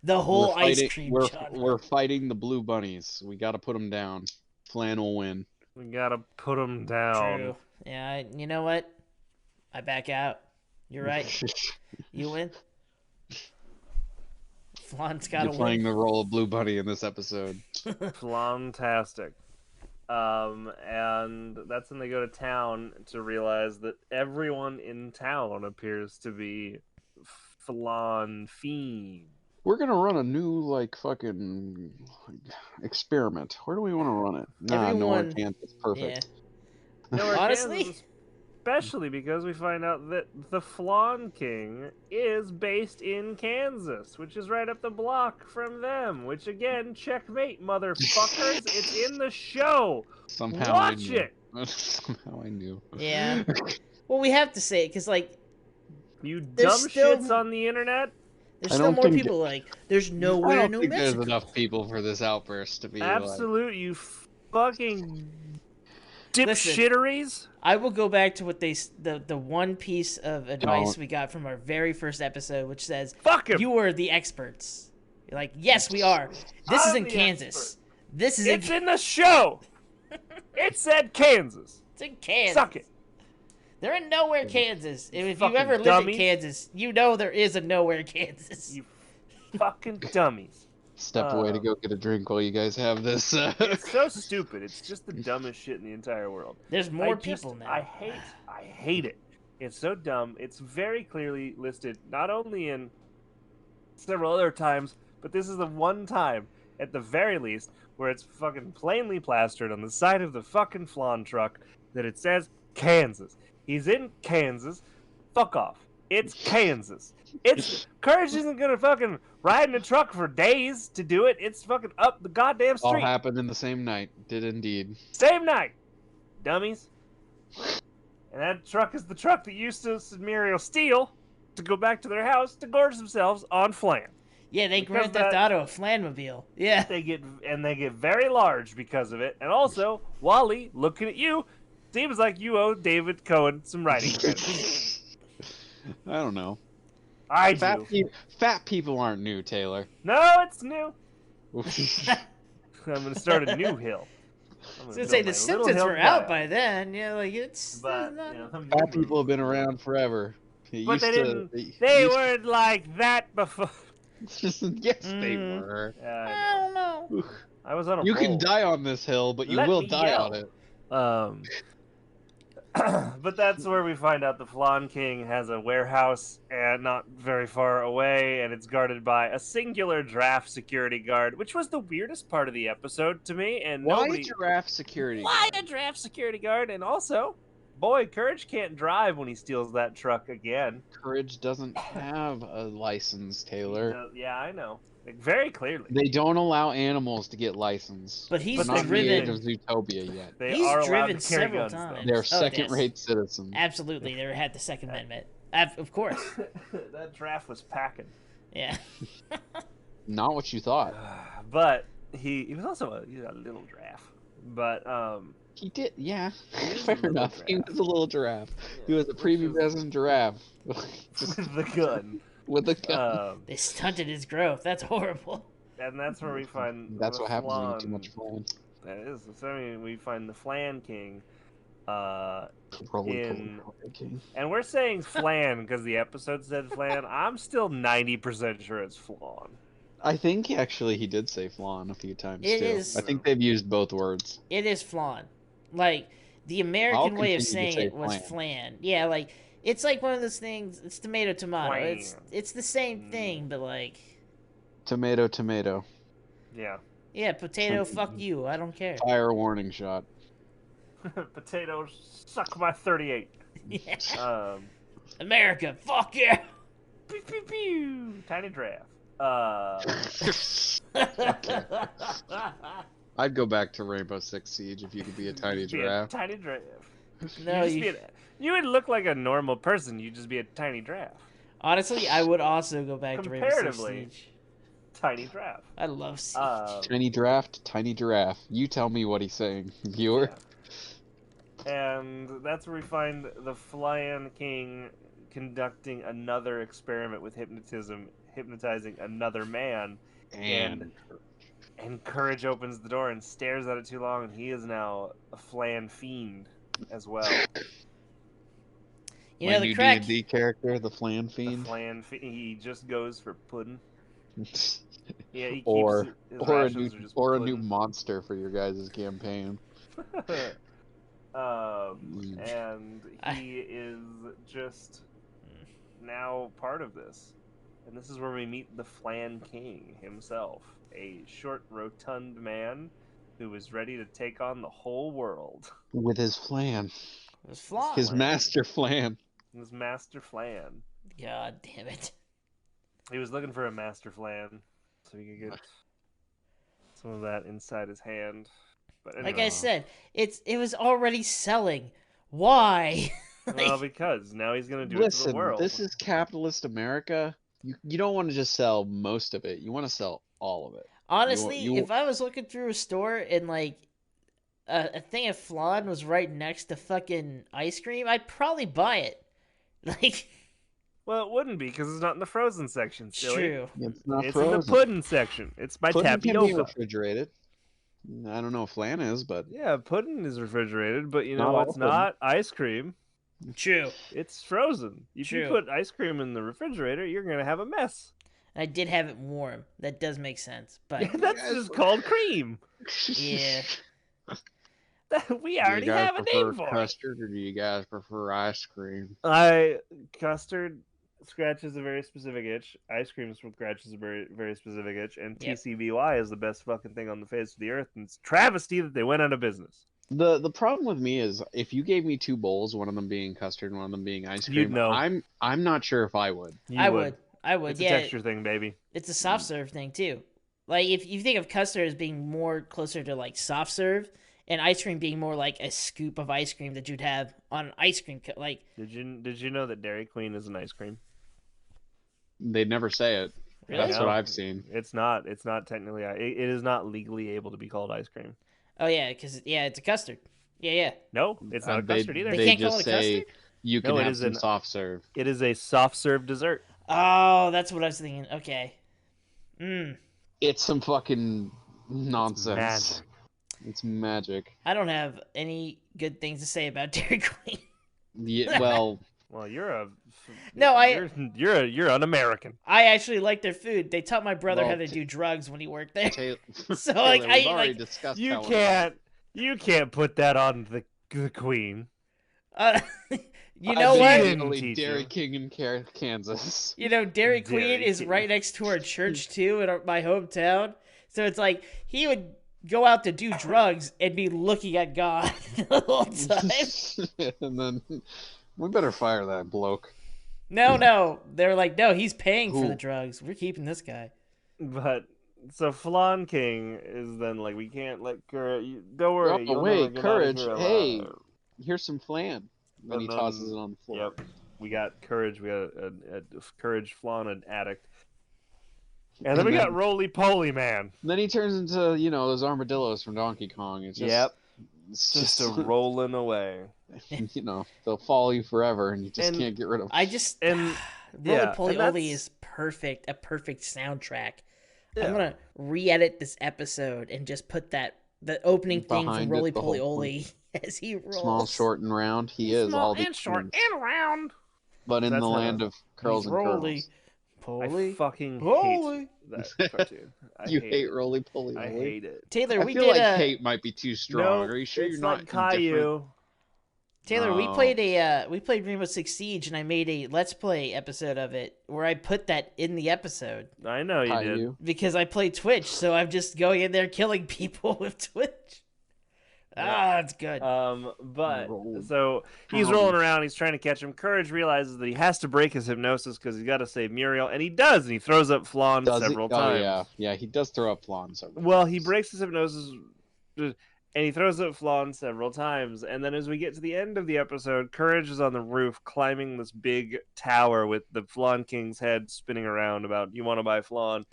B: The whole ice cream.
A: We're fighting the Blue Bunnies. We got to put them down. Flan will win.
C: We got to put them down.
B: True. Yeah, you know what? I back out. You're right. You win. Flan's gotta
A: You're playing
B: win.
A: the role of Blue Bunny in this episode.
C: Flantastic. And that's when they go to town to realize that everyone in town appears to be Flan fiend.
A: We're gonna run a new fucking experiment. Where do we want to run it? Nah, nowhere
B: Everyone,
A: Kansas. Perfect.
C: Nowhere,
B: Honestly?
C: Kansas, especially because we find out that the Flan King is based in Kansas, which is right up the block from them. Which again, checkmate, motherfuckers! It's in the show.
A: Somehow
C: Watch
A: I knew.
C: it.
A: Somehow I knew.
B: Yeah. Well, we have to say it because
C: You
B: There's
C: dumb
B: still-
C: shits on the internet.
B: there's
A: I
B: still
A: don't
B: more
A: think-
B: people there's
A: I
B: nowhere
A: don't
B: New
A: think
B: Mexico.
A: there's enough people for this outburst to be
C: Absolute, you fucking
B: Listen.
C: dipshitteries.
B: I will go back to what the one piece of advice
A: Don't.
B: we got from our very first episode, which says
C: Fuck him.
B: you are the experts. You're like, yes, we are. This is
C: I'm
B: in
C: the
B: Kansas. This is
C: It's in the show. It said Kansas.
B: it's in Kansas.
C: Suck it.
B: They're in nowhere, Kansas. If you've
C: fucking
B: ever lived
C: dummies.
B: in Kansas, you know there is a nowhere, Kansas.
C: You fucking dummies.
A: Step away to go get a drink while you guys have this.
C: It's so stupid. It's just the dumbest shit in the entire world.
B: There's more people now.
C: I hate it. It's so dumb. It's very clearly listed not only in several other times, but this is the one time, at the very least, where it's fucking plainly plastered on the side of the fucking Flan truck that it says Kansas. He's in Kansas. Fuck off. It's Kansas. It's Courage isn't gonna fucking ride in a truck for days to do it. It's fucking up the goddamn
A: All
C: street.
A: happened in the same night. Did indeed.
C: Same night, dummies. And that truck is the truck that Eustace and Muriel steal to go back to their house to gorge themselves on Flan.
B: Yeah, they
C: Because
B: Grand Theft Auto a Flanmobile. Yeah.
C: They get very large because of it. And also, Wally, looking at you, seems like you owe David Cohen some writing credit.
A: I don't know.
C: I do.
A: Fat people aren't new, Taylor.
C: No, it's new. I'm gonna start a new hill.
B: I was gonna say the Simpsons were out by then. Yeah, like it's.
C: But
B: not-
C: you know,
A: Fat people have been around forever.
C: But they didn't. They weren't like that before.
A: Yes, they were.
B: I don't know.
C: I was on a
A: You
C: roll.
A: can die on this hill, but you
C: Let
A: will
C: me
A: die
C: yell.
A: on it.
C: But that's where we find out the Flan King has a warehouse and not very far away, and it's guarded by a singular draft security guard, which was the weirdest part of the episode to me. And
A: Why
C: nobody...
A: a giraffe security?
C: Why
A: guard?
C: a draft security guard? And also, boy, Courage can't drive when he steals that truck again.
A: Courage doesn't have a license, Taylor.
C: Yeah, I know. Like, very clearly.
A: They don't allow animals to get licensed.
B: But he's
C: But
A: not in the age
B: driven.
A: of Zootopia yet.
C: They
B: He's
C: are allowed
B: driven
C: to carry
B: several
C: guns,
B: times.
A: They're
B: Oh, yes.
A: second-rate citizens.
B: Absolutely, they had the Second Amendment. Of course.
C: though. That draft was packing.
B: Yeah.
A: Not what you thought.
C: But he was also a little giraffe. But
A: He did, yeah.
C: is a
A: Fair
C: little
A: enough. He
C: giraffe.
A: was a little giraffe. He was a
C: which is-
A: prepubescent giraffe. Just
C: with the gun.
A: with a gun.
B: They stunted his growth. That's horrible.
C: And that's where we find
A: That's
C: the
A: what happens when you eat too
C: Flan.
A: much flan.
C: That is. So I mean, we find the Flan King.
A: Roly
C: In-
A: poly king.
C: And we're saying Flan because the episode said Flan. I'm still 90% sure it's Flan.
A: I think actually he did say flan a few times
B: It
A: too.
B: is-
A: I think they've used both words.
B: It is flan. Like, the American way of
A: continue to
B: saying
A: say
B: it was
A: flan.
B: flan. Yeah, like, it's like one of those things. It's tomato, tomato.
C: Flan.
B: It's the same thing, but like,
A: Tomato, tomato.
C: Yeah.
B: yeah, potato, fuck you. I don't care.
A: Fire warning shot.
C: Potato, suck my 38.
B: Yeah.
C: Um,
B: America, fuck yeah.
C: pew, pew, pew. Tiny draft.
A: I'd go back to Rainbow Six Siege if you could be a tiny
C: Be a
A: giraffe.
C: tiny draft.
B: No,
C: You would look like a normal person. You'd just be a tiny draft.
B: Honestly, I would also go back to Rainbow Six
C: Comparatively.
B: Siege.
C: Tiny draft.
B: I love Siege.
A: Tiny draft, tiny giraffe. You tell me what he's saying, viewer.
C: And that's where we find the Flan King conducting another experiment with hypnotism, hypnotizing another man. And Courage opens the door and stares at it too long, and he is now a Flan fiend as well.
B: You know,
A: my
B: the
A: new
B: crack.
A: D&D character, the Flan
C: The
A: Fiend.
C: Flan fiend. He just goes for pudding. Yeah, he keeps
A: or
C: his
A: or a
C: rations
A: new
C: are just
A: or a new
C: pudding.
A: monster for your guys' campaign.
C: And
B: I-
C: he is just now part of this. And this is where we meet the Flan King himself, a short, rotund man who is ready to take on the whole world.
A: With his flan,
B: It was Flan.
A: his
C: Flan.
A: master flan.
C: His master Flan.
B: God damn it.
C: He was looking for a master Flan so he could get some of that inside his hand. But anyway,
B: Like I said, it was already selling. Why?
C: well, because now he's gonna do it to the
A: Listen,
C: world.
A: this is capitalist America. You don't want to just sell most of it. You want to sell all of it.
B: Honestly, if I was looking through a store and like a thing of flan was right next to fucking ice cream, I'd probably buy it. Like,
C: Well, it wouldn't be because it's not in the frozen section.
B: it's
C: Silly.
B: true.
A: It's not
C: It's
A: frozen.
C: in the pudding section. It's by
A: Pudding can be
C: tapioca.
A: refrigerated. I don't know if flan is, but
C: Yeah, pudding is refrigerated, but you know
A: Not all
C: what's
A: pudding.
C: not? Ice cream.
B: True.
C: It's frozen. If you
B: True.
C: put ice cream in the refrigerator, you're gonna have a mess.
B: I did have it warm. That does make sense. But
C: Yeah, that's
A: Yes.
C: just called cream.
B: yeah.
C: We
A: Do you
C: already
A: guys
C: have a
A: prefer
C: name for it.
A: custard or do you guys prefer ice cream?
C: Custard scratches a very specific itch. Ice cream scratches a very, very specific itch. And
B: Yep.
C: TCBY is the best fucking thing on the face of the earth. And it's travesty that they went out of business.
A: The problem with me is if you gave me two bowls, one of them being custard and one of them being ice cream,
C: You'd know.
A: I'm not sure if I would.
B: I would.
C: It's
B: Yeah.
C: a texture thing, baby.
B: It's a soft serve thing too. Like if you think of custard as being more closer to like soft serve, and ice cream being more like a scoop of ice cream that you'd have on an ice cream like.
C: Did you know that Dairy Queen is an ice cream?
A: They never say it.
B: Really?
A: That's what I've seen.
C: It's not technically. It is not legally able to be called ice cream.
B: Oh yeah, because it's a custard. Yeah.
C: No, it's not a custard either.
B: They
A: They
B: can't call
A: just
B: it a
A: say
B: custard?
A: you can
C: No, it
A: have
C: is
A: some
C: an-
A: soft serve.
C: It is a soft serve dessert.
B: Oh, that's what I was thinking. Okay.
A: It's some fucking nonsense.
C: magic.
A: It's magic.
B: I don't have any good things to say about Dairy Queen.
A: Yeah, well,
C: Well, you're you're un-American.
B: I actually like their food. They taught my brother
A: Well,
B: how to do drugs when he worked there.
A: Taylor,
B: So like
A: Taylor, we've
B: I
A: already
B: like
A: discussed
C: You
A: how
C: can't put that on the queen.
B: uh, you
A: I've
B: know
A: been
B: what?
C: Didn't
A: legally
C: teach
A: Dairy
C: you.
A: King in Kansas.
B: You know, Dairy Queen
C: Dairy
B: is
C: King.
B: right next to our church too, in my hometown. So it's like he would go out to do drugs and be looking at God the whole time.
A: And then we better fire that bloke.
B: No, they're like, no, he's paying for
A: Who?
B: the drugs. We're keeping this guy.
C: But so Flan King is then like, we can't let Courage. Don't worry.
A: Oh
C: you'll
A: wait,
C: never get out of
A: Courage!
C: here
A: Hey,
C: alive.
A: here's some flan. Then he
C: And
A: tosses
C: then-
A: it on the floor.
C: Yep, we got Courage. We got a Courage Flan, an addict. And then we got Roly Poly Man.
A: Then he turns into those armadillos from Donkey Kong. It's just,
C: Yep.
A: it's
C: Just
A: just
C: a rolling away.
A: they'll follow you forever, and you just
C: And-
A: can't get rid of.
B: I just
C: And
B: Roly
C: yeah,
B: Poly
C: and
B: Oly
C: that's-
B: is perfect. A perfect soundtrack.
C: Yeah.
B: I'm gonna re-edit this episode and just put the opening thing
A: Behind
B: from
A: it
B: Roly
A: the
B: Poly
A: whole
B: Oly as he rolls.
A: Small, short, and round. He is
C: Small
A: all the
C: and short
A: things.
C: and round.
A: But in
C: That's
A: the
C: how-
A: land of curls
B: He's
A: and
B: Roly
A: curls,
C: I
B: Poly.
C: fucking
B: Holy.
C: hate that cartoon. I
A: you hate
C: it.
A: Roly Poly.
C: I
A: Oly?
C: hate it.
B: Taylor,
A: I
B: we
A: feel
B: did
A: like
B: a
A: hate might be too strong.
C: No,
A: Are you sure
C: it's
A: you're not
C: like Caillou.
B: Taylor. We
A: Oh.
B: played Rainbow Six Siege, and I made a Let's Play episode of it where I put that in the episode
C: I know you did.
A: Caillou?
B: because I play Twitch, so I'm just going in there killing people with Twitch. Ah, it's good.
C: But
A: Roll.
C: so he's rolling around. He's trying to catch him. Courage realizes that he has to break his hypnosis because he's got to save Muriel, and he does. And he throws up Flan
A: Does he?
C: several
A: Oh
C: times.
A: yeah, he does throw up flan several
C: Well,
A: times.
C: he breaks his hypnosis, and he throws up Flan several times. And then as we get to the end of the episode, Courage is on the roof climbing this big tower with the Flan King's head spinning around about, you want to buy Flan.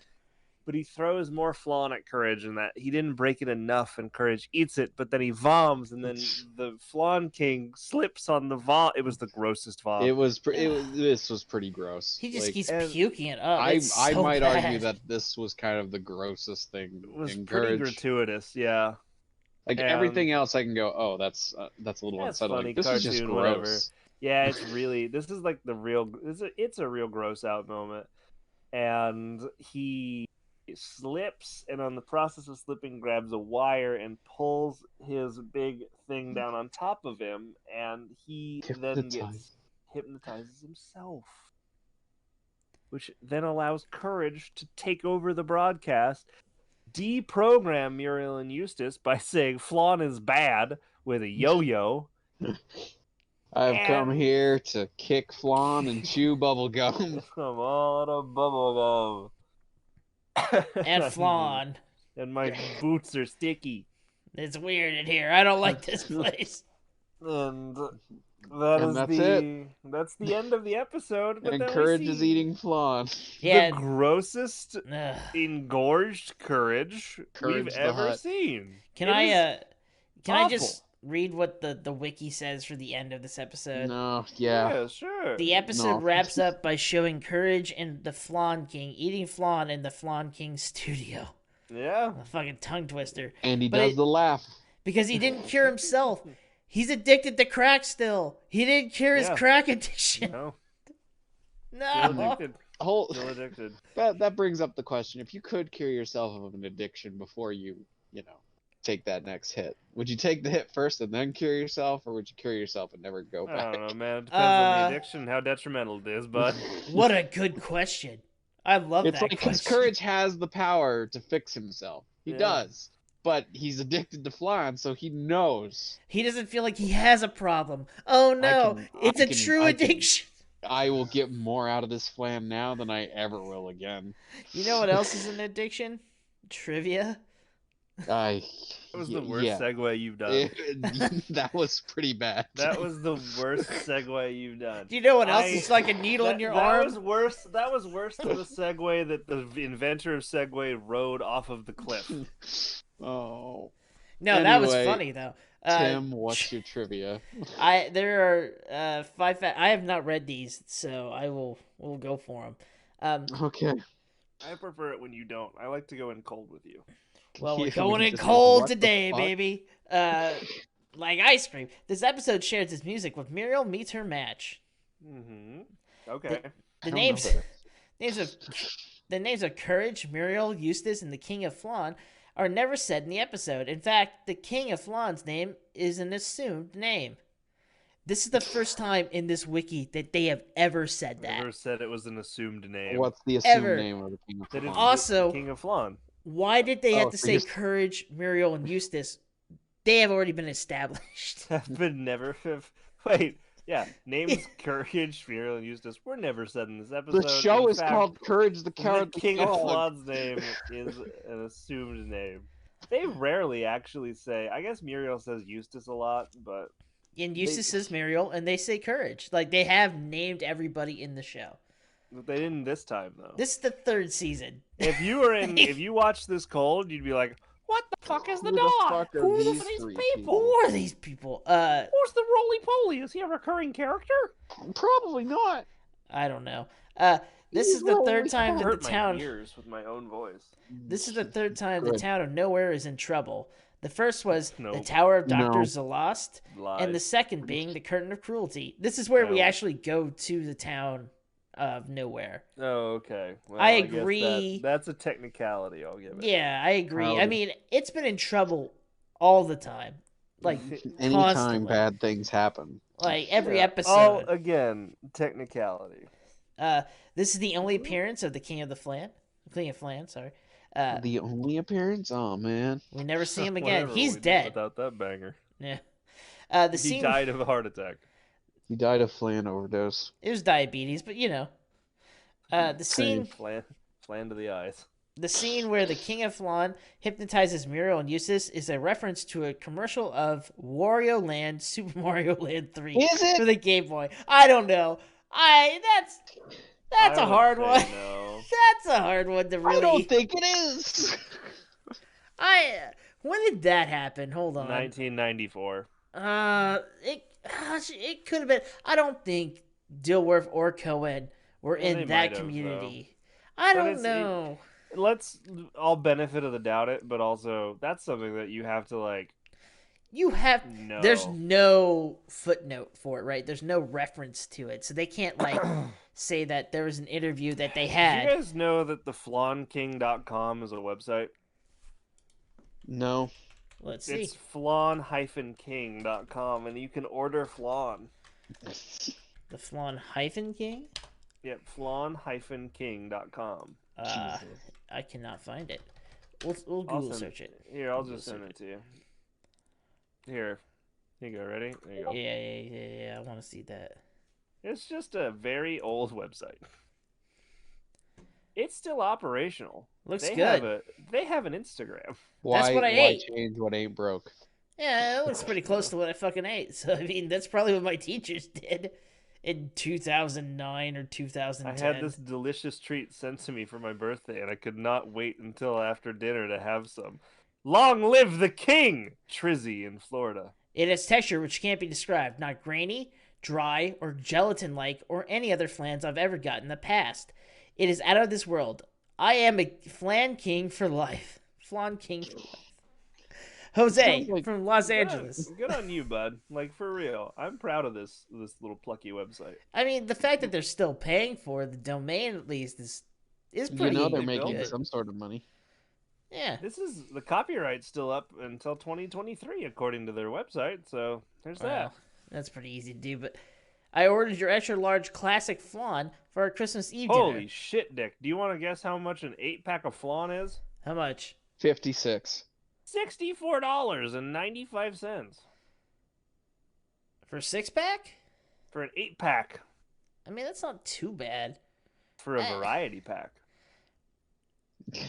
C: But he throws more Flan at Courage, and that he didn't break it enough, and Courage eats it, but then he voms, and then the Flan King slips on the vom. It was the grossest vom.
A: This was pretty gross.
B: He just
A: Like,
B: keeps
C: and
B: puking it up.
A: I
B: It's
A: I
B: so
A: might
B: bad.
A: argue that this was kind of the grossest thing.
C: It was
A: in
C: pretty
A: Courage.
C: gratuitous, yeah.
A: Like
C: and-
A: everything else, I can go, oh, that's a little
C: That's
A: unsettling.
C: funny,
A: This is just
C: cartoon,
A: gross.
C: whatever. Yeah, it's really, this is like the real, it's a real gross out moment. and he slips, and on the process of slipping, grabs a wire and pulls his big thing down on top of him, and he then hypnotizes himself, which then allows Courage to take over the broadcast, deprogram Muriel and Eustace by saying Flan is bad with a yo-yo.
A: I've come here to kick Flan and chew bubblegum.
C: I'm all out of bubblegum.
B: And Flan.
C: And my boots are sticky.
B: It's weird in here. I don't like this place.
C: And that's the end of the episode. But
A: and Courage is eating Flan.
B: Yeah.
C: The grossest engorged Courage we've ever seen.
B: Can I just read what the wiki says for the end of this episode?
A: No, yeah,
C: sure.
B: The episode wraps up by showing Courage and the Flan King eating Flan in the Flan King studio.
C: Yeah.
B: A fucking tongue twister.
A: And he does the laugh.
B: Because he didn't cure himself. He's addicted to crack still. He didn't cure his crack addiction.
C: No.
B: No.
C: Still addicted.
A: That brings up the question. If you could cure yourself of an addiction before you take that next hit, would you take the hit first and then cure yourself, or would you cure yourself and never go back?
C: I don't know, man. It depends on the addiction, how detrimental it is, but...
B: What a good question. I love that question. It's like
A: his Courage has the power to fix himself. He does. But he's addicted to Flan, so he knows.
B: He doesn't feel like he has a problem. Oh no, it's a true addiction.
A: I will get more out of this Flan now than I ever will again.
B: You know what else is an addiction? Trivia.
C: That was the worst segue you've done.
A: That was pretty bad.
C: That was the worst segue you've done.
B: Do you know what else is like a needle in your arm?
C: That was worse than the segue that the inventor of Segway rode off of the cliff.
A: Oh.
B: No, anyway, that was funny though.
A: Tim, what's your trivia?
B: There are 5 I have not read these, so we'll go for them.
A: Okay.
C: I prefer it when you don't. I like to go in cold with you.
B: Well, we're going in cold today, baby. Like ice cream. This episode shares its music with Muriel Meets Her Match.
C: Mm-hmm. Okay.
B: The names of Courage, Muriel, Eustace, and the King of Flan are never said in the episode. In fact, the King of Flan's name is an assumed name. This is the first time in this wiki that they have ever said that.
C: Never said it was an assumed name.
A: What's the assumed name of the King of Flan?
B: Also,
C: King of Flan.
B: Why did they have to say Courage, Muriel, and Eustace? They have already been established.
C: Wait, yeah. Names Courage, Muriel, and Eustace were never said in this episode.
A: The show is called Courage the Coward.
C: The King of Flan's name is an assumed name. They rarely actually say. I guess Muriel says Eustace a lot, but.
B: And Eustace says Muriel, and they say Courage. Like, they have named everybody in the show.
C: But they didn't this time, though.
B: This is the 3rd season.
C: If you watch this cold, you'd be like, "What the fuck is the dog? Who are these people?
B: Who are these people?
C: Who's the roly poly? Is he a recurring character?
A: Probably not.
B: I don't know. This is the 3rd time that the town.
C: My ears with my own voice.
B: This is the 3rd time the town of Nowhere is in trouble. The first was the Tower of Dr. Zalost, and the second being the Curtain of Cruelty. This is where we actually go to the town of Nowhere.
C: Oh, okay. Well,
B: I agree.
C: That's a technicality, I'll give it.
B: Yeah, I agree. I mean, it's been in trouble all the time. Like,
A: anytime bad things happen.
B: Like, every episode.
C: Oh, again, technicality.
B: This is the only appearance of the King of Flan, sorry.
A: The only appearance? Oh, man.
B: We never see him again. He's dead.
C: Without that banger.
B: Yeah.
C: He died of a heart attack.
A: He died of Flan overdose.
B: It was diabetes, but the scene.
C: Flan to the eyes.
B: The scene where the King of Flan hypnotizes Muriel and Eustace is a reference to a commercial of Wario Land, Super Mario Land 3 for the Game Boy. I don't know. That's a hard one.
C: No.
B: That's a hard one to really.
A: I don't think it is.
B: When did that happen? Hold on.
C: 1994.
B: It could have been. I don't think Dilworth or Cohen were in that community. I don't know.
C: Let's all benefit of the doubt it, but also that's something that you have to like.
B: There's no footnote for it, right? There's no reference to it, so they can't like say that there was an interview that they
C: Did
B: had.
C: you guys know that the flanking.com is a website?
A: No.
B: Let's see.
C: It's flan-king.com, and you can order flan.
B: The Flan-King?
C: Yep, flan-king.com.
A: Jesus.
B: I cannot find it. We'll Google search it.
C: Here, I'll just send it to you. Here you go. Ready? There you go.
B: Yeah. I want to see that.
C: It's just a very old website. It's still operational.
B: Looks
C: They
B: good.
C: They have an Instagram.
B: That's what I
A: why
B: ate.
A: change what ain't broke?
B: Yeah, it looks pretty close to what I fucking ate. So, I mean, that's probably what my teachers did in 2009 or 2010.
C: I had this delicious treat sent to me for my birthday, and I could not wait until after dinner to have some. Long live the king! Trizzy in Florida.
B: It has texture which can't be described, not grainy, dry, or gelatin-like, or any other flans I've ever gotten in the past. It is out of this world. I am a flan king for life. Flan king for life. Jose from Los Angeles.
C: Good on you, bud. Like, for real. I'm proud of this little plucky website.
B: I mean, the fact that they're still paying for the domain, at least, is pretty
A: They're
B: good.
A: making some sort of money.
B: Yeah.
C: The copyright's still up until 2023, according to their website, so there's that.
B: That's pretty easy to do, but I ordered your extra large classic flan for our Christmas Eve dinner.
C: Holy shit, Dick. Do you want to guess how much an 8-pack of flan is?
B: How much?
A: 56.
C: $64.95.
B: For a 6-pack?
C: For an 8-pack.
B: I mean, that's not too bad.
C: For a variety pack.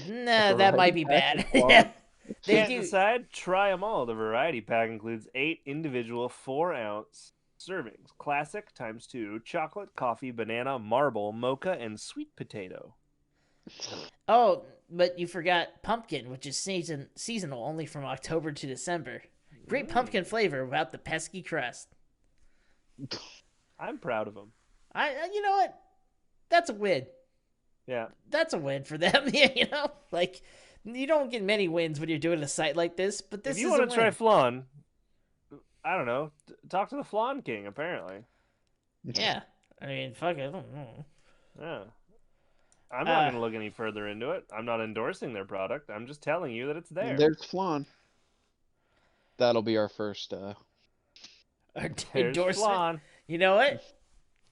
B: Nah, that might be bad. They
C: Can't
B: do.
C: decide? Try them all. The variety pack includes 8 individual 4-ounce servings. Classic ×2, chocolate, coffee, banana, marble, mocha, and sweet potato.
B: Oh, but you forgot pumpkin, which is seasonal only from October to December. Great pumpkin flavor without the pesky crust.
C: I'm proud of them.
B: You know what? That's a win.
C: Yeah.
B: That's a win for them. You know, like you don't get many wins when you're doing a site like this. But this
C: if you
B: want
C: to try flan, I don't know. Talk to the Flan King. Apparently.
B: Yeah. I mean, fuck it. I don't know.
C: Yeah. I'm not going to look any further into it. I'm not endorsing their product. I'm just telling you that it's there.
A: There's flan. That'll be our first
B: endorsement.
C: Flan.
B: You know what?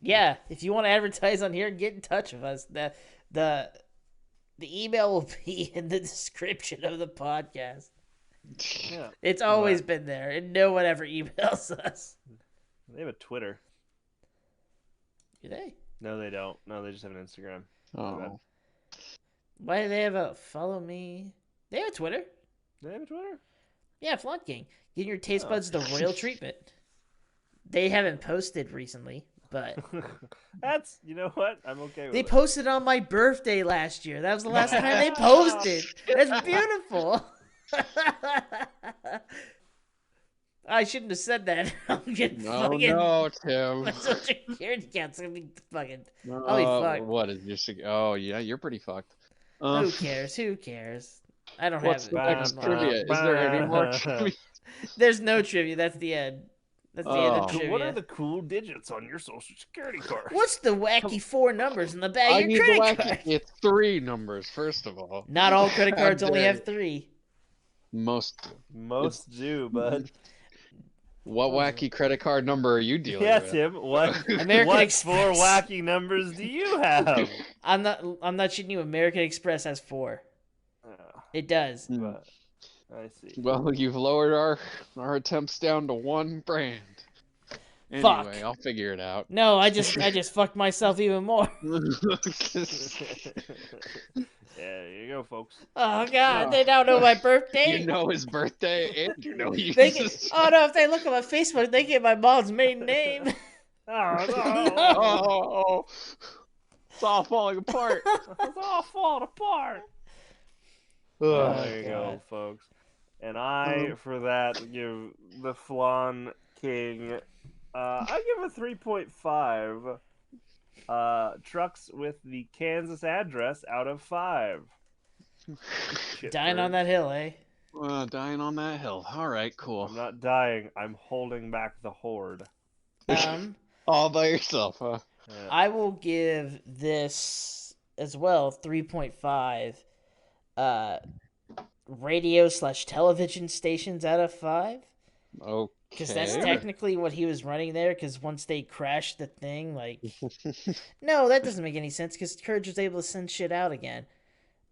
B: Yeah, if you want to advertise on here, get in touch with us. The email will be in the description of the podcast.
C: Yeah.
B: It's always been there, and no one ever emails us.
C: They have a Twitter.
B: Do they?
C: No, they don't. No, they just have an Instagram.
A: Oh.
B: Why do they have a follow me? They have a Twitter.
C: They have a Twitter?
B: Yeah, Flan King. Get your taste buds the royal treatment. They haven't posted recently, but
C: that's, you know what? I'm okay with
B: they
C: it.
B: posted on my birthday last year. That was the last time they posted. That's beautiful. I shouldn't have said that. I'm getting
A: no, Tim.
B: my social security account's gonna be fucking. I'll be fucked.
A: What is your? Oh yeah, you're pretty fucked.
B: Who cares? Who cares? I don't
A: what's
B: have
A: the next trivia? Is there any more trivia?
B: There's no trivia. That's the end. That's the end of trivia.
C: What are the cool digits on your social security card?
B: What's the wacky 4 numbers in the back of your credit card?
A: It's 3 numbers, first of all.
B: Not all credit cards only have 3.
A: Most
C: do, bud.
A: What wacky credit card number are you dealing with?
C: Tim. What
B: American Express.
C: 4 wacky numbers do you have?
B: I'm not shitting you. American Express has 4. It does.
C: But, I see.
A: Well, you've lowered our attempts down to 1 brand. Anyway,
B: Fuck.
A: I'll figure it out.
B: No, I just fucked myself even more.
C: Yeah, here you go, folks.
B: Oh god, they don't know my birthday.
A: You know his birthday, and you know he
B: oh no, if they look at my Facebook, they get my mom's maiden name.
C: Oh no!
A: Oh, it's all falling apart.
C: It's all falling apart. There you go, folks. And I, for that, give the Flan King, I give a 3.5 trucks with the Kansas address out of 5.
B: Dying on that hill, eh?
A: Dying on that hill. All right, cool.
C: I'm not dying. I'm holding back the horde.
A: All by yourself, huh?
B: I will give this as well 3.5 radio/television stations out of 5.
A: Okay.
B: Because that's technically what he was running there, because once they crashed the thing, like... No, that doesn't make any sense, because Courage was able to send shit out again.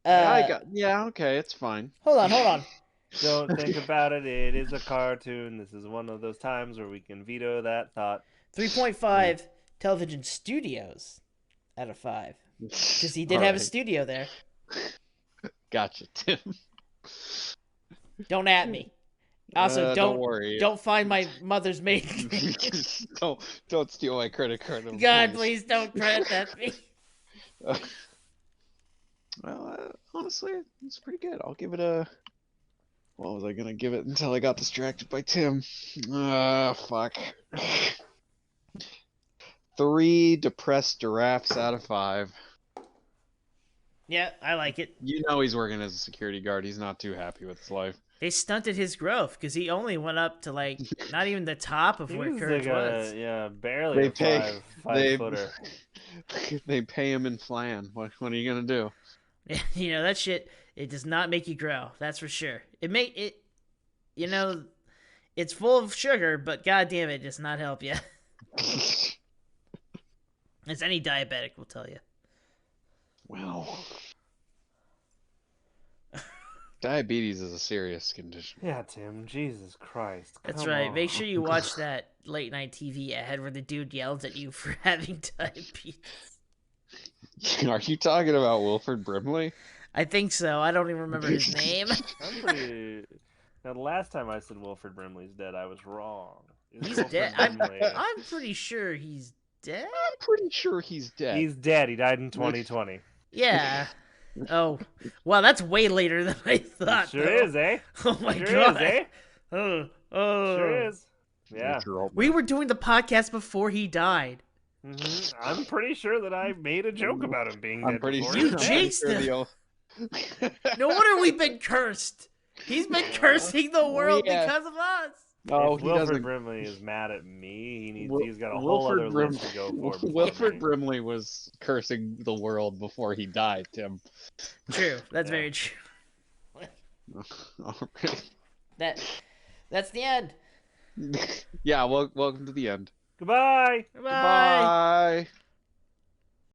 A: Yeah, okay, it's fine.
B: Hold on.
C: Don't think about it. It is a cartoon. This is one of those times where we can veto that thought.
B: 3.5 television studios out of 5. Because he did have a studio there.
A: Gotcha, Tim.
B: Don't at me. Also,
A: don't worry.
B: Don't find my mother's maiden name.
A: don't steal my credit card.
B: God, please don't credit that me.
A: Well, honestly, it's pretty good. I'll give it a... What was I gonna give it until I got distracted by Tim? Fuck. 3 depressed giraffes out of 5.
B: Yeah, I like it.
A: You know he's working as a security guard. He's not too happy with his life.
B: They stunted his growth because he only went up to like not even the top of where Courage was.
C: Yeah, barely a five footer.
A: They pay him in Flan. What are you gonna do?
B: You know that shit. It does not make you grow. That's for sure. You know, it's full of sugar, but goddamn it, does not help you. As any diabetic will tell you.
A: Well, diabetes is a serious condition.
C: Yeah, Tim. Jesus Christ.
B: That's right. On. Make sure you watch that late night TV ad where the dude yells at you for having diabetes.
A: Are you talking about Wilford Brimley?
B: I think so. I don't even remember his name.
C: Now, the last time I said Wilford Brimley's dead, I was wrong.
B: He's dead. I'm pretty sure he's dead.
A: I'm pretty sure he's dead.
C: He's dead. He died in 2020.
B: Yeah. Oh, wow, that's way later than I thought.
C: Sure is, eh?
B: Oh my
C: sure
B: god.
C: Is, eh?
B: Oh.
C: Sure is. Yeah.
B: We were doing the podcast before he died.
C: Mm-hmm. I'm pretty sure that I made a joke about him being dead.
A: I'm pretty sure
B: you jinxed him. No wonder we've been cursed. He's been cursing the world because of us.
C: Oh, Wilford Brimley is mad at me. He's got a whole other list to go for.
A: Wilford Brimley was cursing the world before he died, Tim.
B: True. That's very true. That's the end.
A: Yeah, welcome to the end.
C: Goodbye.
B: Goodbye.
A: Bye.